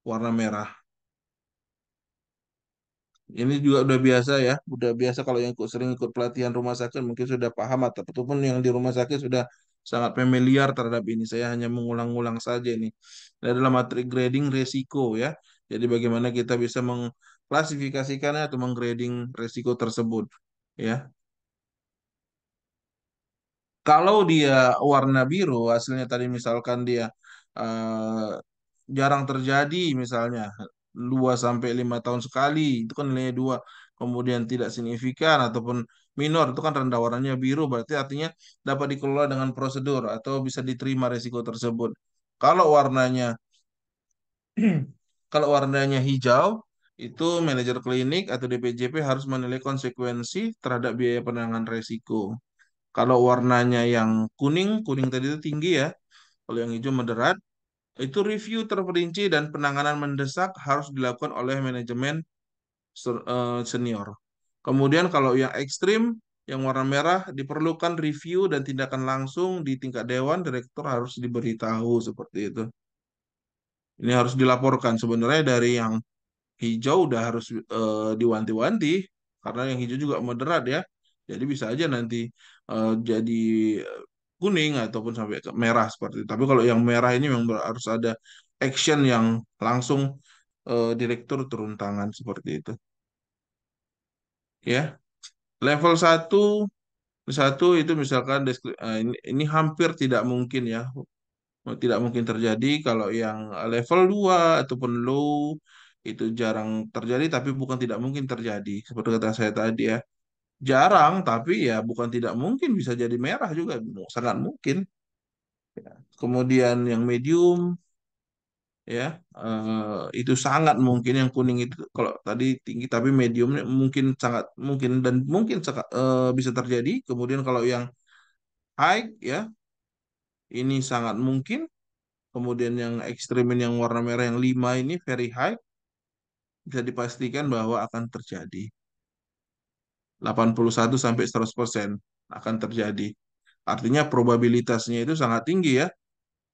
warna merah. Ini juga udah biasa, ya, udah biasa kalau yang sering ikut pelatihan rumah sakit mungkin sudah paham, ataupun yang di rumah sakit sudah sangat familiar terhadap ini. Saya hanya mengulang-ulang saja ini. Ini adalah materi grading resiko, ya. Jadi bagaimana kita bisa mengklasifikasikannya atau menggrading resiko tersebut, ya. Kalau dia warna biru, hasilnya tadi misalkan dia jarang terjadi, misalnya 2 sampai 5 tahun sekali, itu kan nilainya 2. Kemudian tidak signifikan ataupun minor, itu kan rendah, warnanya biru, berarti artinya dapat dikelola dengan prosedur atau bisa diterima risiko tersebut. Kalau warnanya kalau warnanya hijau, itu manajer klinik atau DPJP harus menilai konsekuensi terhadap biaya penanganan risiko. Kalau warnanya yang kuning, kuning tadi itu tinggi, ya. Kalau yang hijau moderat, itu review terperinci dan penanganan mendesak harus dilakukan oleh manajemen senior. Kemudian kalau yang ekstrim, yang warna merah, diperlukan review dan tindakan langsung di tingkat dewan, direktur harus diberitahu seperti itu. Ini harus dilaporkan. Sebenarnya dari yang hijau udah harus diwanti-wanti, karena yang hijau juga moderat, ya. Jadi bisa aja nanti jadi kuning ataupun sampai ke merah seperti itu. Tapi kalau yang merah ini memang harus ada action yang langsung, direktur turun tangan seperti itu. Ya, level satu itu misalkan ini hampir tidak mungkin, ya. Tidak mungkin terjadi. Kalau yang level 2 ataupun low itu jarang terjadi tapi bukan tidak mungkin terjadi. Seperti kata saya tadi, ya. Jarang tapi ya bukan tidak mungkin, bisa jadi merah juga, sangat mungkin. Kemudian yang medium, ya, itu sangat mungkin. Yang kuning itu kalau tadi tinggi tapi mediumnya mungkin, sangat mungkin, dan mungkin bisa terjadi. Kemudian kalau yang high, ya, ini sangat mungkin. Kemudian yang ekstremin yang warna merah yang 5 ini very high, bisa dipastikan bahwa akan terjadi. 81 sampai 100% akan terjadi. Artinya probabilitasnya itu sangat tinggi, ya.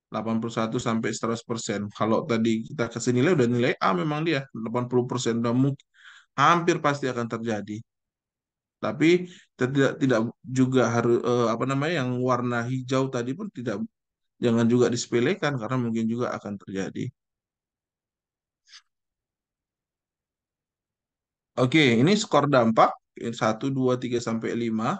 81 sampai 100%. Kalau tadi kita kasih nilai udah nilai A, memang dia 80% udah mungkin, hampir pasti akan terjadi. Tapi tidak tidak juga harus apa namanya, yang warna hijau tadi pun tidak, jangan juga disepelekan karena mungkin juga akan terjadi. Oke, ini skor dampak 1, 2, 3 sampai 5.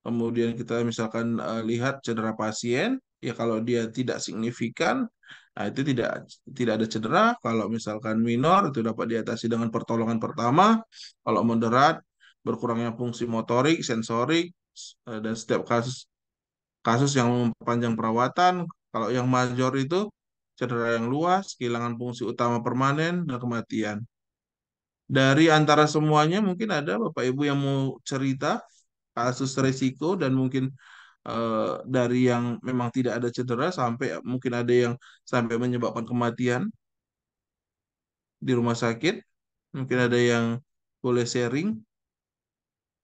Kemudian kita misalkan lihat cedera pasien, ya kalau dia tidak signifikan, nah itu tidak tidak ada cedera. Kalau misalkan minor, itu dapat diatasi dengan pertolongan pertama. Kalau moderat, berkurangnya fungsi motorik, sensorik, dan setiap kasus kasus yang memperpanjang perawatan. Kalau yang major itu cedera yang luas, kehilangan fungsi utama permanen, dan kematian. Dari antara semuanya mungkin ada Bapak Ibu yang mau cerita kasus resiko, dan mungkin dari yang memang tidak ada cedera sampai mungkin ada yang sampai menyebabkan kematian di rumah sakit. Mungkin ada yang boleh sharing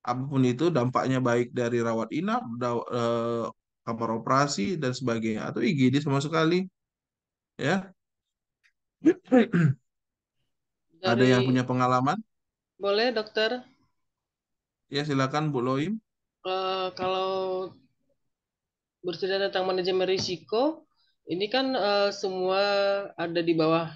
apapun itu dampaknya, baik dari rawat inap, kamar operasi dan sebagainya, atau IGD sama sekali, ya. Ada Dari yang punya pengalaman? boleh dokter. Ya, silakan Bu Loim. Kalau bercerita tentang manajemen risiko, ini kan semua ada di bawah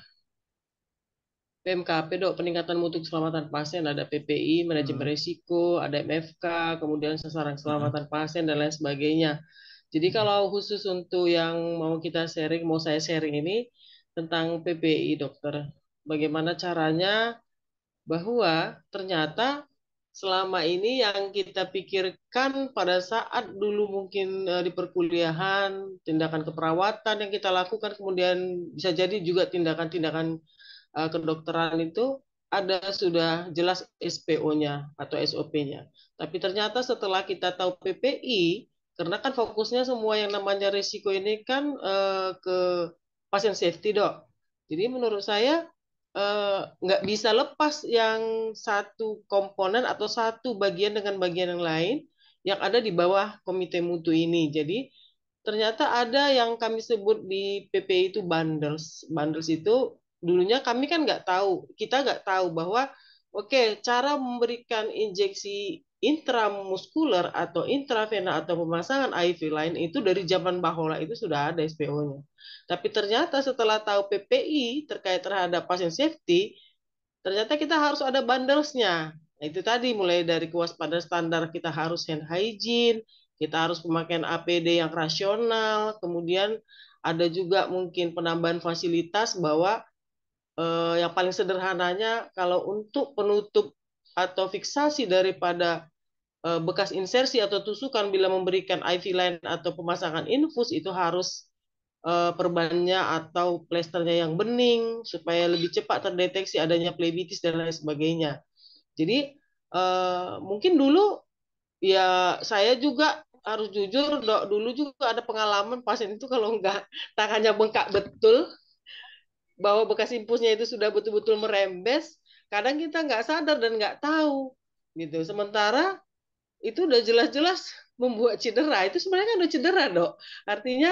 PMKP, Dok, peningkatan mutu keselamatan pasien, ada PPI, manajemen risiko, ada MFK, kemudian sasaran keselamatan pasien dan lain sebagainya. Jadi kalau khusus untuk yang mau kita sharing, mau saya sharing ini tentang PPI, dokter. Bagaimana caranya bahwa ternyata selama ini yang kita pikirkan pada saat dulu mungkin di perkuliahan, tindakan keperawatan yang kita lakukan, kemudian bisa jadi juga tindakan-tindakan kedokteran itu ada sudah jelas SPO-nya atau SOP-nya. Tapi ternyata setelah kita tahu PPI, karena kan fokusnya semua yang namanya risiko ini kan ke pasien safety, Dok. Jadi menurut saya nggak bisa lepas yang satu komponen atau satu bagian dengan bagian yang lain yang ada di bawah komite mutu ini. Jadi ternyata ada yang kami sebut di PPI itu bundles. Bundles itu dulunya kami kan nggak tahu, kita nggak tahu bahwa oke, cara memberikan injeksi intramuskuler atau intravena atau pemasangan IV lain itu dari zaman Bahola itu sudah ada SPO-nya. Tapi ternyata setelah tahu PPI terkait terhadap pasien safety, ternyata kita harus ada bundles-nya. Nah, itu tadi mulai dari kewaspadaan standar kita harus hand hygiene, kita harus pemakaian APD yang rasional, kemudian ada juga mungkin penambahan fasilitas bahwa yang paling sederhananya kalau untuk penutup atau fiksasi daripada bekas insersi atau tusukan bila memberikan IV line atau pemasangan infus itu harus perbannya atau plesternya yang bening supaya lebih cepat terdeteksi adanya plebitis dan lain sebagainya. Jadi mungkin dulu ya saya juga harus jujur, Dok, dulu juga ada pengalaman pasien itu kalau enggak tangannya bengkak betul, bahwa bekas impusnya itu sudah betul-betul merembes, kadang kita nggak sadar dan nggak tahu gitu. Sementara itu udah jelas-jelas membuat cedera. Itu sebenarnya kan udah cedera, Dok. Artinya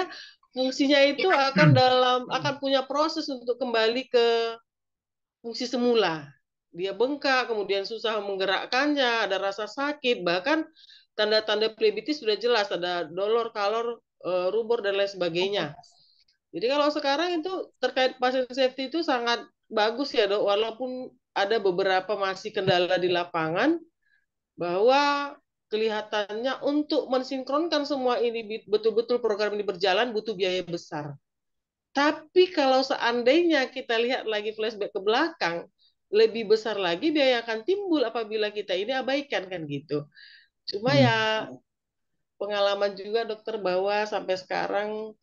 fungsinya itu akan punya proses untuk kembali ke fungsi semula. Dia bengkak, kemudian susah menggerakkannya, ada rasa sakit, bahkan tanda-tanda plebitis sudah jelas, ada dolor, kalor, rubor dan lain sebagainya. Jadi kalau sekarang itu terkait pasien safety itu sangat bagus ya, Dok, walaupun ada beberapa masih kendala di lapangan bahwa kelihatannya untuk mensinkronkan semua ini betul-betul program ini berjalan butuh biaya besar. Tapi kalau seandainya kita lihat lagi flashback ke belakang, lebih besar lagi biaya yang akan timbul apabila kita ini abaikan kan gitu. Cuma ya pengalaman juga dokter bahwa sampai sekarang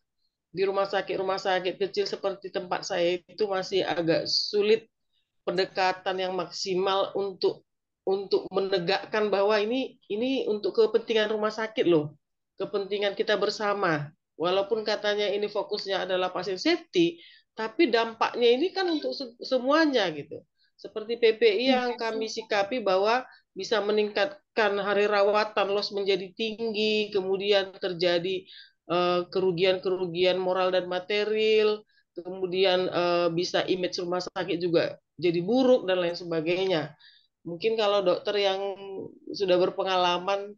di rumah sakit kecil seperti tempat saya itu masih agak sulit pendekatan yang maksimal untuk menegakkan bahwa ini untuk kepentingan rumah sakit loh, kepentingan kita bersama. Walaupun katanya ini fokusnya adalah pasien safety, tapi dampaknya ini kan untuk semuanya gitu. Seperti PPI yang kami sikapi bahwa bisa meningkatkan hari rawatan, loss menjadi tinggi, kemudian terjadi kerugian-kerugian moral dan material, kemudian bisa image rumah sakit juga jadi buruk dan lain sebagainya. Mungkin kalau dokter yang sudah berpengalaman,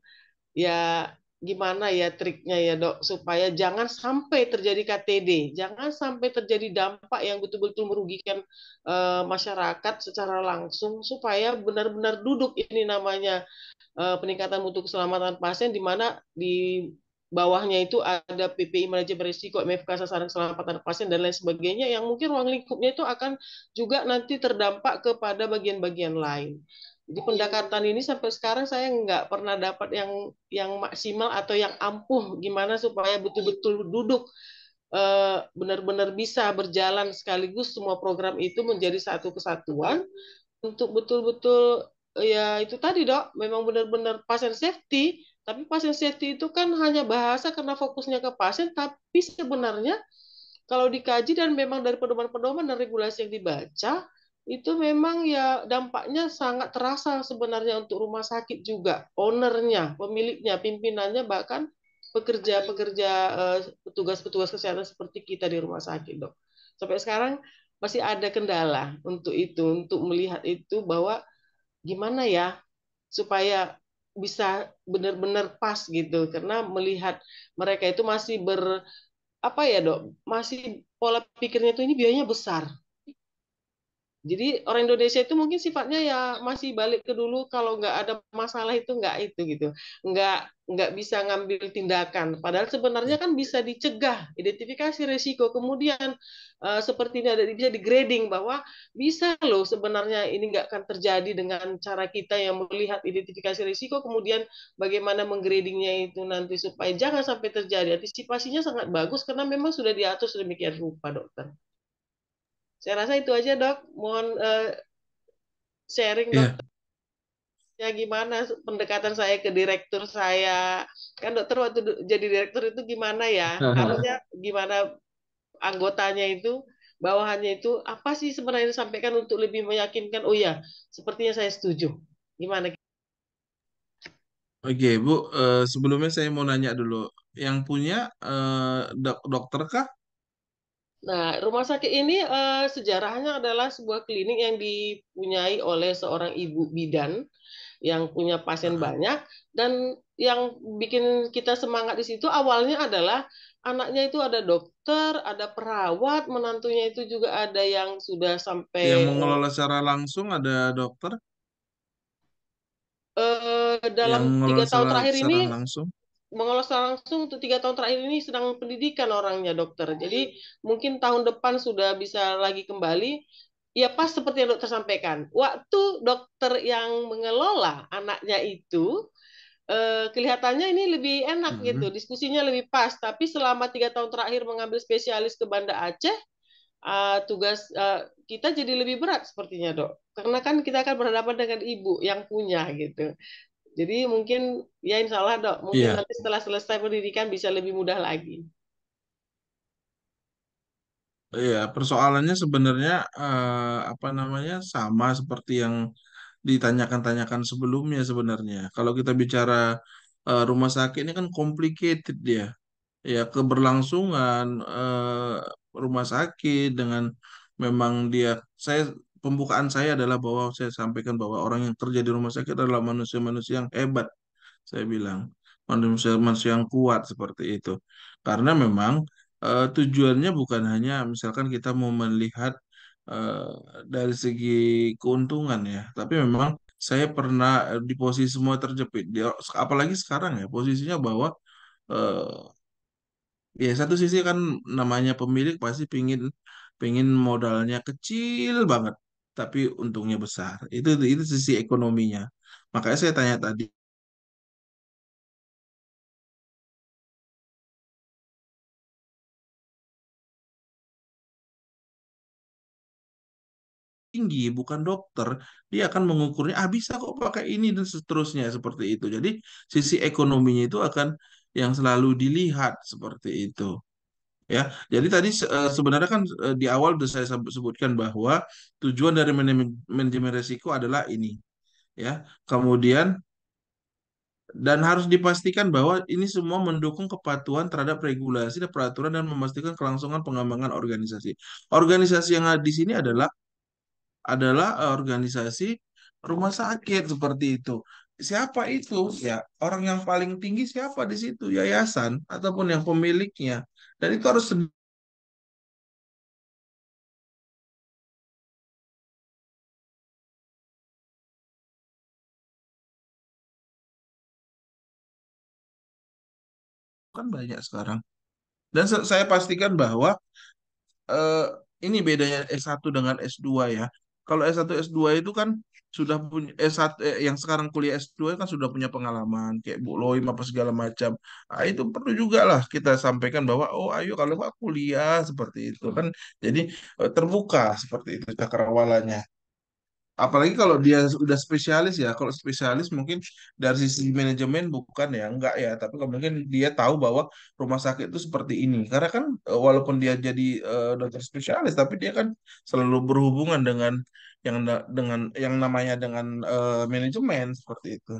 ya gimana ya triknya ya, Dok, supaya jangan sampai terjadi KTD, jangan sampai terjadi dampak yang betul-betul merugikan masyarakat secara langsung, supaya benar-benar duduk ini namanya peningkatan mutu keselamatan pasien, di mana di bawahnya itu ada PPI manajemen risiko, MFK sasaran keselamatan pasien dan lain sebagainya, yang mungkin ruang lingkupnya itu akan juga nanti terdampak kepada bagian-bagian lain. Jadi pendekatan ini sampai sekarang saya nggak pernah dapat yang maksimal atau yang ampuh gimana supaya betul-betul duduk benar-benar bisa berjalan sekaligus semua program itu menjadi satu kesatuan untuk betul-betul ya itu tadi, Dok, memang benar-benar pasien safety, tapi pasien safety itu kan hanya bahasa karena fokusnya ke pasien, tapi sebenarnya kalau dikaji dan memang dari pedoman-pedoman dan regulasi yang dibaca, itu memang ya dampaknya sangat terasa sebenarnya untuk rumah sakit juga, ownernya, pemiliknya, pimpinannya, bahkan pekerja-pekerja petugas-petugas kesehatan seperti kita di rumah sakit, Dok. Sampai sekarang masih ada kendala untuk itu, untuk melihat itu bahwa gimana ya supaya bisa benar-benar pas gitu, karena melihat mereka itu masih apa ya dok, masih pola pikirnya itu ini biayanya besar. Jadi orang Indonesia itu mungkin sifatnya ya masih balik ke dulu, kalau nggak ada masalah itu nggak itu gitu, nggak bisa ngambil tindakan. Padahal sebenarnya kan bisa dicegah, identifikasi risiko, kemudian seperti ini ada bisa di grading bahwa bisa loh sebenarnya ini nggak akan terjadi dengan cara kita yang melihat identifikasi risiko, kemudian bagaimana menggradingnya itu nanti supaya jangan sampai terjadi. Antisipasinya sangat bagus karena memang sudah diatur sedemikian rupa, dokter. Saya rasa itu aja dok. Mohon sharing Iya. dokter ya gimana pendekatan saya ke direktur saya. Kan dokter waktu jadi direktur itu gimana ya? Harusnya gimana anggotanya itu, bawahannya itu apa sih sebenarnya disampaikan untuk lebih meyakinkan? Oh ya, sepertinya saya setuju. Gimana? Oke, Bu, sebelumnya saya mau nanya dulu, yang punya dokter kah? Nah, rumah sakit ini sejarahnya adalah sebuah klinik yang dipunyai oleh seorang ibu bidan yang punya pasien Heeh. banyak, dan yang bikin kita semangat di situ awalnya adalah anaknya itu ada dokter, ada perawat, menantunya itu juga ada yang sudah sampai Yang mengelola secara langsung ada dokter, yang dalam mengelola 3 tahun terakhir secara ini langsung. mengelola langsung. Untuk 3 tahun terakhir ini sedang pendidikan orangnya dokter. Jadi mungkin tahun depan sudah bisa lagi kembali. Ya pas seperti yang dokter sampaikan. Waktu dokter yang mengelola anaknya itu kelihatannya ini lebih enak gitu, Hmm. diskusinya lebih pas. Tapi selama 3 tahun terakhir mengambil spesialis ke Banda Aceh, tugas kita jadi lebih berat sepertinya dok. Karena kan kita akan berhadapan dengan ibu yang punya gitu. Jadi mungkin ya insya Allah dok, mungkin Iya, nanti setelah selesai pendidikan bisa lebih mudah lagi. iya. Persoalannya sebenarnya apa namanya sama seperti yang ditanyakan-tanyakan sebelumnya sebenarnya. Kalau kita bicara rumah sakit ini kan complicated dia. Ya keberlangsungan rumah sakit dengan memang dia saya pembukaan saya adalah bahwa saya sampaikan bahwa orang yang kerja di rumah sakit adalah manusia-manusia yang hebat, saya bilang manusia-manusia yang kuat seperti itu, karena memang tujuannya bukan hanya misalkan kita mau melihat eh, dari segi keuntungan ya, tapi memang saya pernah di posisi semua terjepit dia, apalagi sekarang ya posisinya bahwa eh, ya, satu sisi kan namanya pemilik pasti pingin pingin modalnya kecil banget, tapi untungnya besar. Itu sisi ekonominya. Makanya saya tanya tadi tinggi, bukan dokter, dia akan mengukurnya. Ah bisa kok pakai ini dan seterusnya seperti itu. Jadi sisi ekonominya itu akan yang selalu dilihat seperti itu. Ya, jadi tadi sebenarnya kan di awal sudah saya sebutkan bahwa tujuan dari manajemen risiko adalah ini, ya. Kemudian dan harus dipastikan bahwa ini semua mendukung kepatuhan terhadap regulasi dan peraturan dan memastikan kelangsungan pengembangan organisasi. Organisasi yang ada di sini adalah organisasi rumah sakit seperti itu. Siapa itu? Ya, orang yang paling tinggi siapa di situ? Yayasan ataupun yang pemiliknya. Dan itu harus kan banyak sekarang. Dan saya pastikan bahwa eh, ini bedanya S1 dengan S2 ya. Kalau S1 S2 itu kan sudah punya S1 yang sekarang kuliah S2 kan sudah punya pengalaman kayak Bu Loim apa segala macam. Ah, itu perlu juga lah kita sampaikan bahwa oh ayo kalau nggak kuliah seperti itu kan. Jadi terbuka seperti itu cakrawalanya. Apalagi kalau dia udah spesialis ya, kalau spesialis mungkin dari sisi manajemen bukan ya, enggak ya, tapi kalau mungkin dia tahu bahwa rumah sakit itu seperti ini. Karena kan walaupun dia jadi dokter spesialis, tapi dia kan selalu berhubungan dengan dengan yang namanya dengan manajemen seperti itu.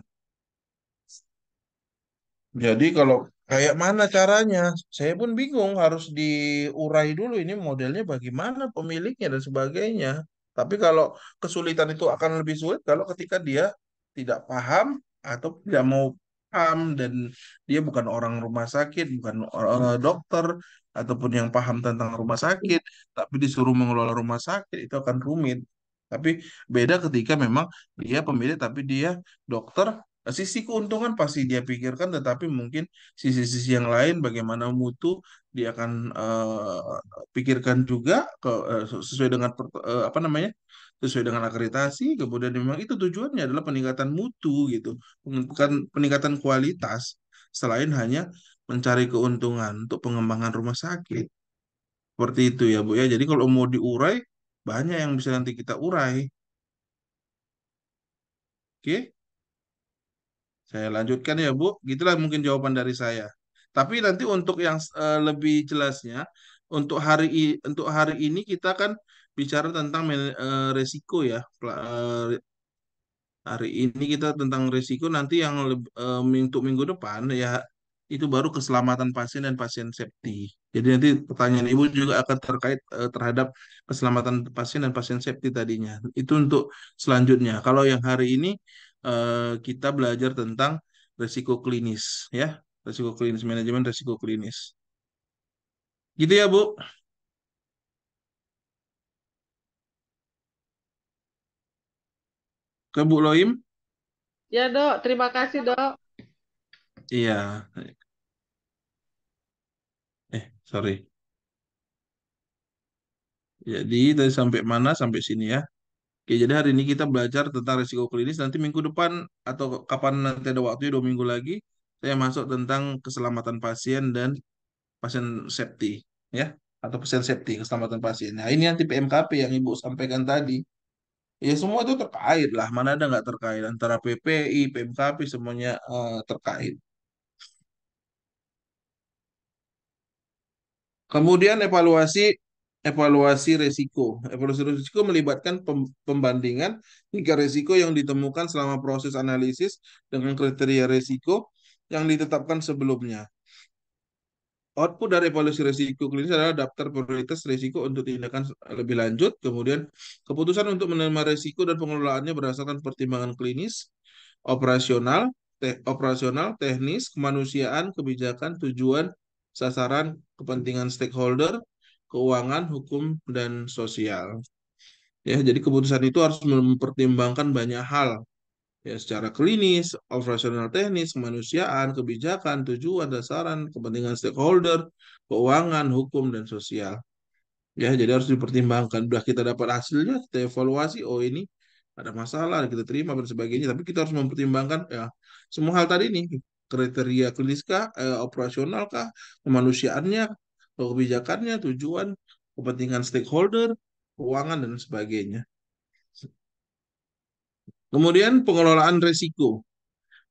Jadi kalau kayak mana caranya, saya pun bingung harus diurai dulu ini modelnya bagaimana pemiliknya dan sebagainya. Tapi kalau kesulitan itu akan lebih sulit kalau ketika dia tidak paham atau tidak mau paham dan dia bukan orang rumah sakit, bukan dokter ataupun yang paham tentang rumah sakit, tapi disuruh mengelola rumah sakit itu akan rumit. Tapi beda ketika memang dia pemilik tapi dia dokter, sisi keuntungan pasti dia pikirkan, tetapi mungkin sisi-sisi yang lain bagaimana mutu dia akan pikirkan juga sesuai dengan apa namanya? Sesuai dengan akreditasi, kemudian memang itu tujuannya adalah peningkatan mutu gitu, bukan peningkatan kualitas, selain hanya mencari keuntungan untuk pengembangan rumah sakit. Seperti itu ya Bu ya. Jadi kalau mau diurai, banyak yang bisa nanti kita urai. Oke, saya lanjutkan ya Bu. Gitulah mungkin jawaban dari saya. Tapi nanti untuk yang lebih jelasnya, untuk hari ini kita kan bicara tentang resiko ya. Hari ini kita tentang risiko, nanti yang untuk minggu depan ya itu baru keselamatan pasien dan pasien safety. Jadi nanti pertanyaan Ibu juga akan terkait terhadap keselamatan pasien dan pasien safety tadinya. Itu untuk selanjutnya. Kalau yang hari ini kita belajar tentang risiko klinis ya, risiko klinis, manajemen risiko klinis. Gitu ya Bu. Ke Bu Loim? Ya dok, terima kasih dok. Iya. Sorry. Jadi tadi sampai mana? Sampai sini ya. Oke, jadi hari ini kita belajar tentang risiko klinis. Nanti minggu depan atau kapan nanti ada waktunya 2 minggu lagi, saya masuk tentang keselamatan pasien dan pasien safety, ya, atau pasien safety, keselamatan pasien. Nah, ini nanti PMKP yang Ibu sampaikan tadi. Ya, semua itu terkait lah. Mana ada nggak terkait antara PPI, PMKP, semuanya terkait. Kemudian evaluasi resiko. Evaluasi resiko melibatkan pembandingan tiga resiko yang ditemukan selama proses analisis dengan kriteria resiko yang ditetapkan sebelumnya. Output dari evaluasi resiko klinis adalah daftar prioritas risiko untuk tindakan lebih lanjut, kemudian keputusan untuk menerima resiko dan pengelolaannya berdasarkan pertimbangan klinis, operasional, teknis, kemanusiaan, kebijakan, tujuan, sasaran, kepentingan stakeholder, keuangan, hukum, dan sosial. Ya, jadi keputusan itu harus mempertimbangkan banyak hal, ya, secara klinis, operasional, teknis, kemanusiaan, kebijakan, tujuan, sasaran, kepentingan stakeholder, keuangan, hukum, dan sosial. Ya, jadi harus dipertimbangkan. Udah kita dapat hasilnya, kita evaluasi, oh ini ada masalah, kita terima dan sebagainya. Tapi kita harus mempertimbangkan ya semua hal tadi nih, kriteria klinis kah, operasional kah, kemanusiaannya, kebijakannya, tujuan, kepentingan stakeholder, keuangan dan sebagainya. Kemudian pengelolaan risiko.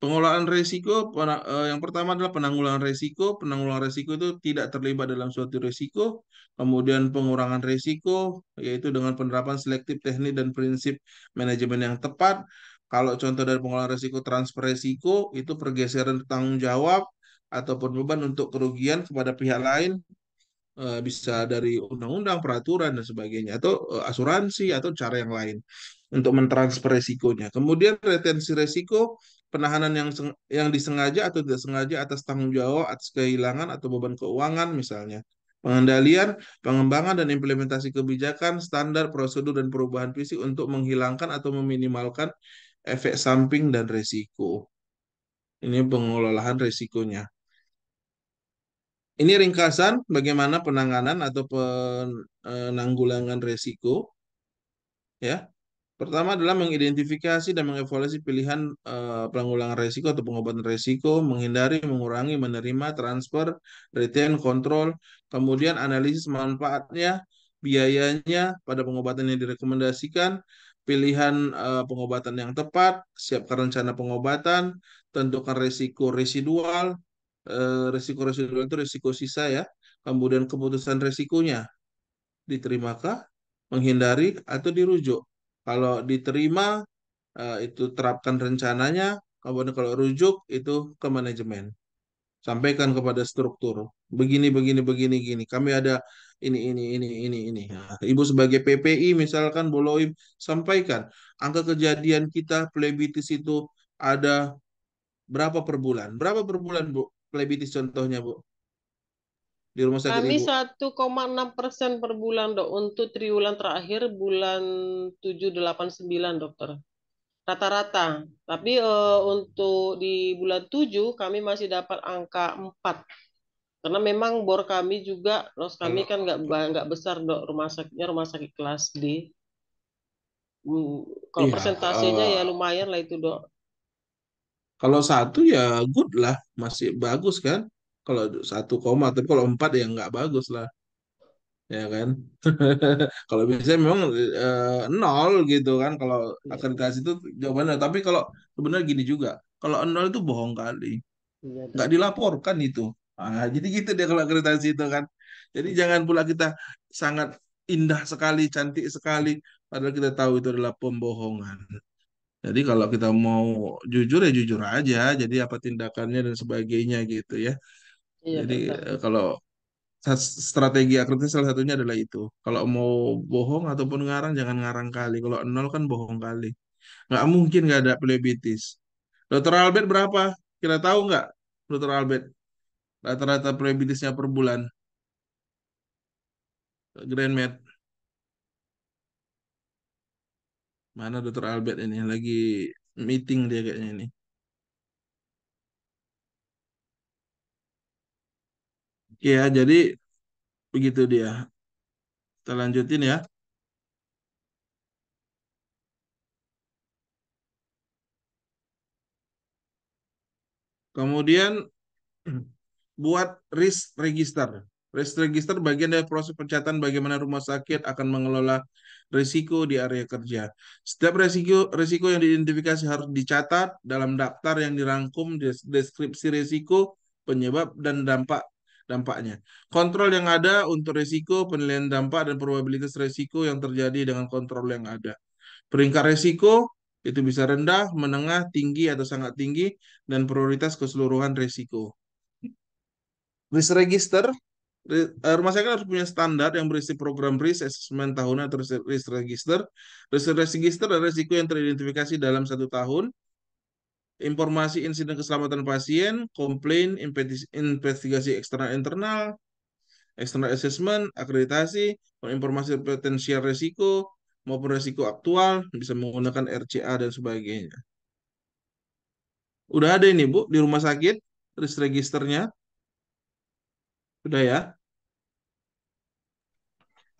Pengelolaan risiko yang pertama adalah penanggulangan risiko. Penanggulangan risiko itu tidak terlibat dalam suatu risiko. Kemudian pengurangan risiko yaitu dengan penerapan selektif teknik dan prinsip manajemen yang tepat. Kalau contoh dari pengelolaan risiko, transfer risiko itu pergeseran tanggung jawab ataupun beban untuk kerugian kepada pihak lain, bisa dari undang-undang, peraturan dan sebagainya, atau asuransi atau cara yang lain untuk mentransfer resikonya. Kemudian retensi resiko, penahanan yang disengaja atau tidak sengaja atas tanggung jawab atas kehilangan atau beban keuangan misalnya. Pengendalian, pengembangan dan implementasi kebijakan, standar, prosedur dan perubahan fisik untuk menghilangkan atau meminimalkan efek samping dan resiko. Ini pengelolaan resikonya. Ini ringkasan bagaimana penanganan atau penanggulangan resiko, ya. Pertama adalah mengidentifikasi dan mengevaluasi pilihan penanggulangan resiko atau pengobatan resiko, menghindari, mengurangi, menerima, transfer, retain, kontrol, kemudian analisis manfaatnya, biayanya pada pengobatan yang direkomendasikan, pilihan pengobatan yang tepat, siapkan rencana pengobatan, tentukan resiko residual. Resiko residual itu resiko sisa ya. Kemudian keputusan resikonya, diterimakah, menghindari, atau dirujuk. Kalau diterima, itu terapkan rencananya. Kemudian kalau rujuk, itu ke manajemen. Sampaikan kepada struktur. Begini, begini, begini, gini. Kami ada ini. Nah, Ibu sebagai PPI, misalkan Boloim, sampaikan. Angka kejadian kita, plebitis itu ada Berapa per bulan? Berapa per bulan, Bu? Plebitis contohnya, Bu. Di rumah sakit Kami Ibu. 1,6% per bulan, Dok, untuk triwulan terakhir bulan 7, 8, 9, dokter. Rata-rata. Tapi untuk di bulan 7 kami masih dapat angka 4. Karena memang bor kami juga, los kami Kalau kan nggak besar, Dok, rumah sakitnya rumah sakit kelas D. Hmm, Kalau iya, persentasenya ya lumayan lah itu, Dok. kalau satu ya good lah, masih bagus kan? Kalau 1, tapi kalau 4 ya nggak bagus lah, ya kan? Kalau bisa memang nol gitu kan. Kalau Iya, akreditasi itu jawabannya. Tapi kalau sebenarnya gini juga, kalau nol itu bohong kali, iya, nggak Dok. dilaporkan itu. Jadi gitu dia kalau akreditasi itu kan. Jadi jangan pula kita sangat indah sekali, cantik sekali, padahal kita tahu itu adalah pembohongan. Jadi kalau kita mau jujur ya jujur aja. Jadi apa tindakannya dan sebagainya gitu ya. Iya, Jadi dokter. kalau strategi akreditasi salah satunya adalah itu. Kalau mau bohong ataupun ngarang jangan ngarang kali. Kalau nol kan bohong kali. Nggak mungkin nggak ada plebitis. Dokter Albert berapa? Kita tahu nggak, Dokter Albert? Rata-rata plebitisnya per bulan. Grand Med. Mana Dokter Albert ini? Lagi meeting dia kayaknya ini. Ya, jadi begitu dia. Kita lanjutin ya. Kemudian buat risk register. Risk register bagian dari proses pencatatan bagaimana rumah sakit akan mengelola risiko di area kerja. Setiap risiko yang diidentifikasi harus dicatat dalam daftar yang dirangkum deskripsi risiko, penyebab dan dampaknya. Kontrol yang ada untuk risiko, penilaian dampak dan probabilitas risiko yang terjadi dengan kontrol yang ada. Peringkat risiko itu bisa rendah, menengah, tinggi atau sangat tinggi dan prioritas keseluruhan risiko. Risk register, rumah sakit harus punya standar yang berisi program risk assessment tahunan atau risk register. Risk register adalah risiko yang teridentifikasi dalam 1 tahun, informasi insiden keselamatan pasien, komplain, investigasi eksternal internal, external assessment, akreditasi, informasi potensial risiko maupun risiko aktual, bisa menggunakan RCA dan sebagainya. Udah ada ini Bu di rumah sakit, risk registernya, sudah ya.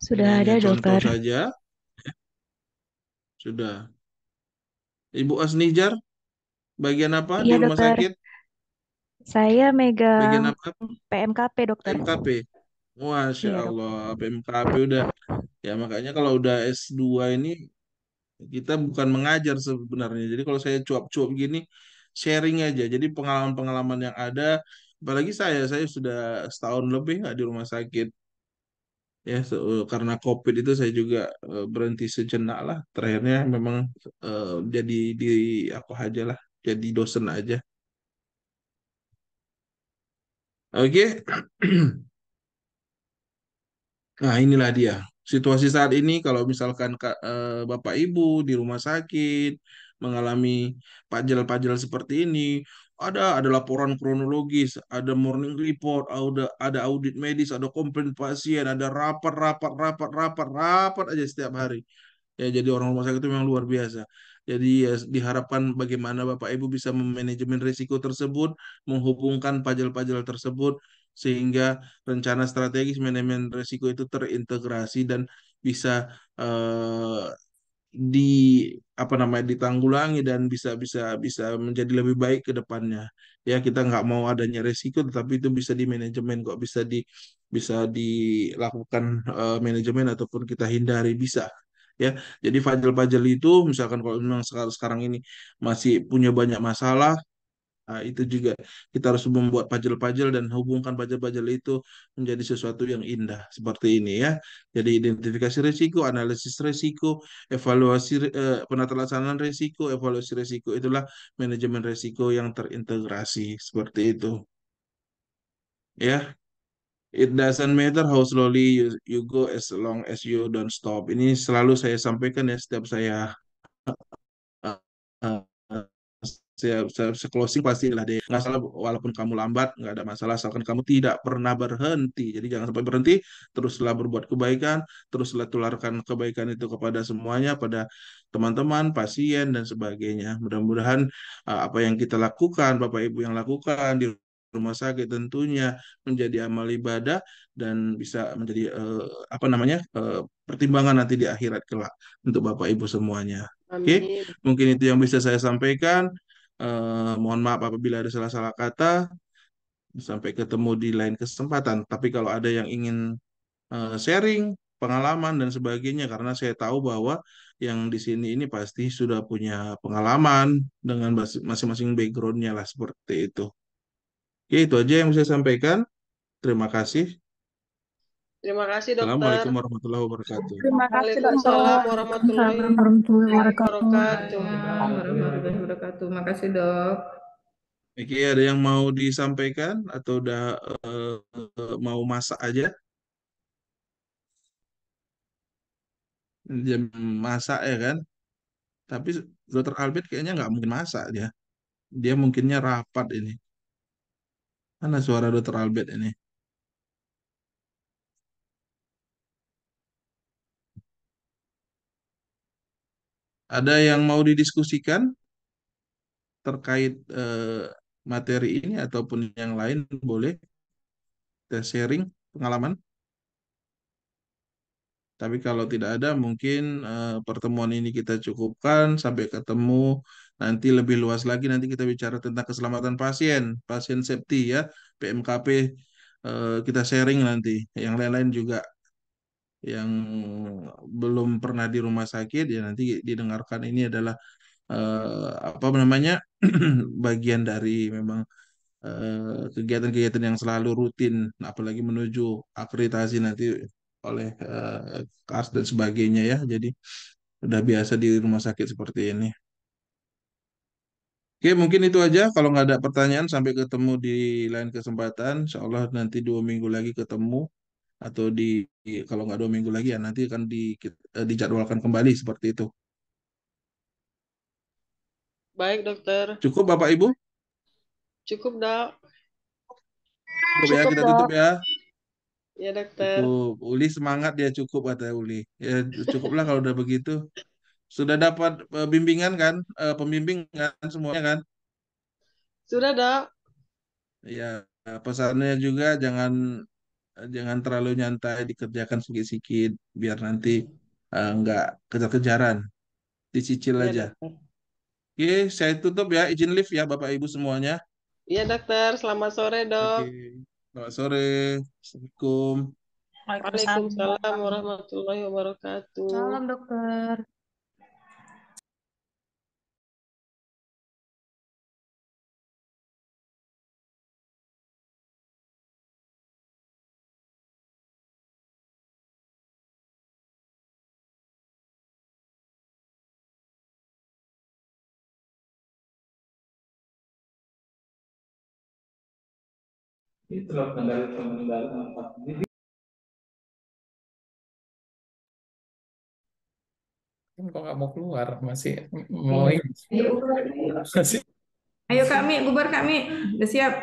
Ini Sudah hanya ada, contoh dokter. saja, sudah. Ibu Asnijar, bagian apa di Iya, rumah dokter. sakit? Saya Bagian megang apa? PMKP, dokter. PMKP. Masya Iya, dokter. Allah, PMKP udah. Ya makanya kalau udah S2 ini, kita bukan mengajar sebenarnya. Jadi kalau saya cuap-cuap gini, sharing aja. Jadi pengalaman-pengalaman yang ada, apalagi saya sudah setahun lebih nggak di rumah sakit. Ya, karena COVID itu saya juga berhenti sejenak lah. Terakhirnya memang jadi di aku aja lah, jadi dosen aja. Oke. Nah, inilah dia. Situasi saat ini kalau misalkan Bapak Ibu di rumah sakit mengalami pajal-pajal seperti ini, ada laporan kronologis, ada morning report, ada audit medis, ada komplain pasien, ada rapat aja setiap hari. Ya, jadi orang rumah sakit itu memang luar biasa. Jadi ya diharapkan bagaimana Bapak Ibu bisa memanajemen risiko tersebut, menghubungkan pajal-pajal tersebut sehingga rencana strategis manajemen risiko itu terintegrasi dan bisa eh, di apa namanya ditanggulangi dan bisa bisa bisa menjadi lebih baik ke depannya. Ya, kita nggak mau adanya risiko, tetapi itu bisa di manajemen kok, bisa dilakukan manajemen ataupun kita hindari bisa. Ya, jadi pajal-pajal itu misalkan kalau memang sekarang ini masih punya banyak masalah. Nah, itu juga kita harus membuat pajal-pajal dan hubungkan pajal-pajal itu menjadi sesuatu yang indah seperti ini ya. Jadi identifikasi risiko, analisis risiko, evaluasi penata laksanaan risiko, evaluasi risiko itulah manajemen risiko yang terintegrasi seperti itu. Ya, it doesn't matter how slowly you go as long as you don't stop. Ini selalu saya sampaikan ya setiap saya uh, uh, closing pastilah deh nggak salah, walaupun kamu lambat nggak ada masalah asalkan kamu tidak pernah berhenti. Jadi jangan sampai berhenti, teruslah berbuat kebaikan, teruslah tularkan kebaikan itu kepada semuanya, pada teman-teman, pasien dan sebagainya. Mudah-mudahan apa yang kita lakukan, Bapak Ibu yang lakukan di rumah sakit tentunya menjadi amal ibadah dan bisa menjadi apa namanya pertimbangan nanti di akhirat kelak untuk Bapak Ibu semuanya. Oke, Amin. mungkin itu yang bisa saya sampaikan. Mohon maaf apabila ada salah-salah kata. Sampai ketemu di lain kesempatan. Tapi kalau ada yang ingin sharing pengalaman dan sebagainya, karena saya tahu bahwa yang di sini ini pasti sudah punya pengalaman dengan masing-masing backgroundnya lah seperti itu. Oke, itu aja yang bisa saya sampaikan. Terima kasih. Terima kasih dokter. Assalamualaikum warahmatullahi wabarakatuh. Terima kasih Waalaikumsalam dokter. warahmatullahi warahmatullahi wabarakatuh. wabarakatuh. Warahmatullahi wabarakatuh. Makasih dok. Oke, ada yang mau disampaikan atau udah mau masak aja? Jam masak ya kan? Tapi Dokter Albert kayaknya nggak mungkin masak dia. Dia mungkinnya rapat ini. Mana suara Dokter Albert ini? Ada yang mau didiskusikan terkait materi ini ataupun yang lain boleh kita sharing pengalaman. Tapi kalau tidak ada mungkin pertemuan ini kita cukupkan sampai ketemu nanti lebih luas lagi nanti kita bicara tentang keselamatan pasien, pasien safety ya, PMKP kita sharing nanti. Yang lain-lain juga yang belum pernah di rumah sakit ya nanti didengarkan ini adalah apa namanya bagian dari memang kegiatan-kegiatan yang selalu rutin apalagi menuju akreditasi nanti oleh KAS dan sebagainya ya jadi udah biasa di rumah sakit seperti ini. Oke, mungkin itu aja. Kalau nggak ada pertanyaan, sampai ketemu di lain kesempatan. Insya Allah nanti 2 minggu lagi ketemu atau kalau nggak 2 minggu lagi ya nanti akan dijadwalkan kembali seperti itu. Baik dokter. Cukup Bapak Ibu? Cukup dok. Cukup ya, Cukup kita tutup dok. ya. Ya dokter. Cukup. Uli semangat dia cukup kata Uli. Ya cukuplah kalau udah begitu. Sudah dapat bimbingan kan? Pembimbing kan semuanya kan? Sudah dok. Ya, pesannya juga jangan jangan terlalu nyantai dikerjakan sedikit-sedikit biar nanti nggak kejar-kejaran, dicicil Iya aja. dokter. Oke, saya tutup ya. Izin lift ya Bapak Ibu semuanya. Iya dokter. Selamat sore Oke, dok. selamat sore. Assalamualaikum. Waalaikumsalam warahmatullahi wabarakatuh. Salam dokter. Itulah pengendalian Kan kok nggak mau keluar, masih mau Ayo, masih ayo Kak Mi, bubar Kak Mi. Udah siap.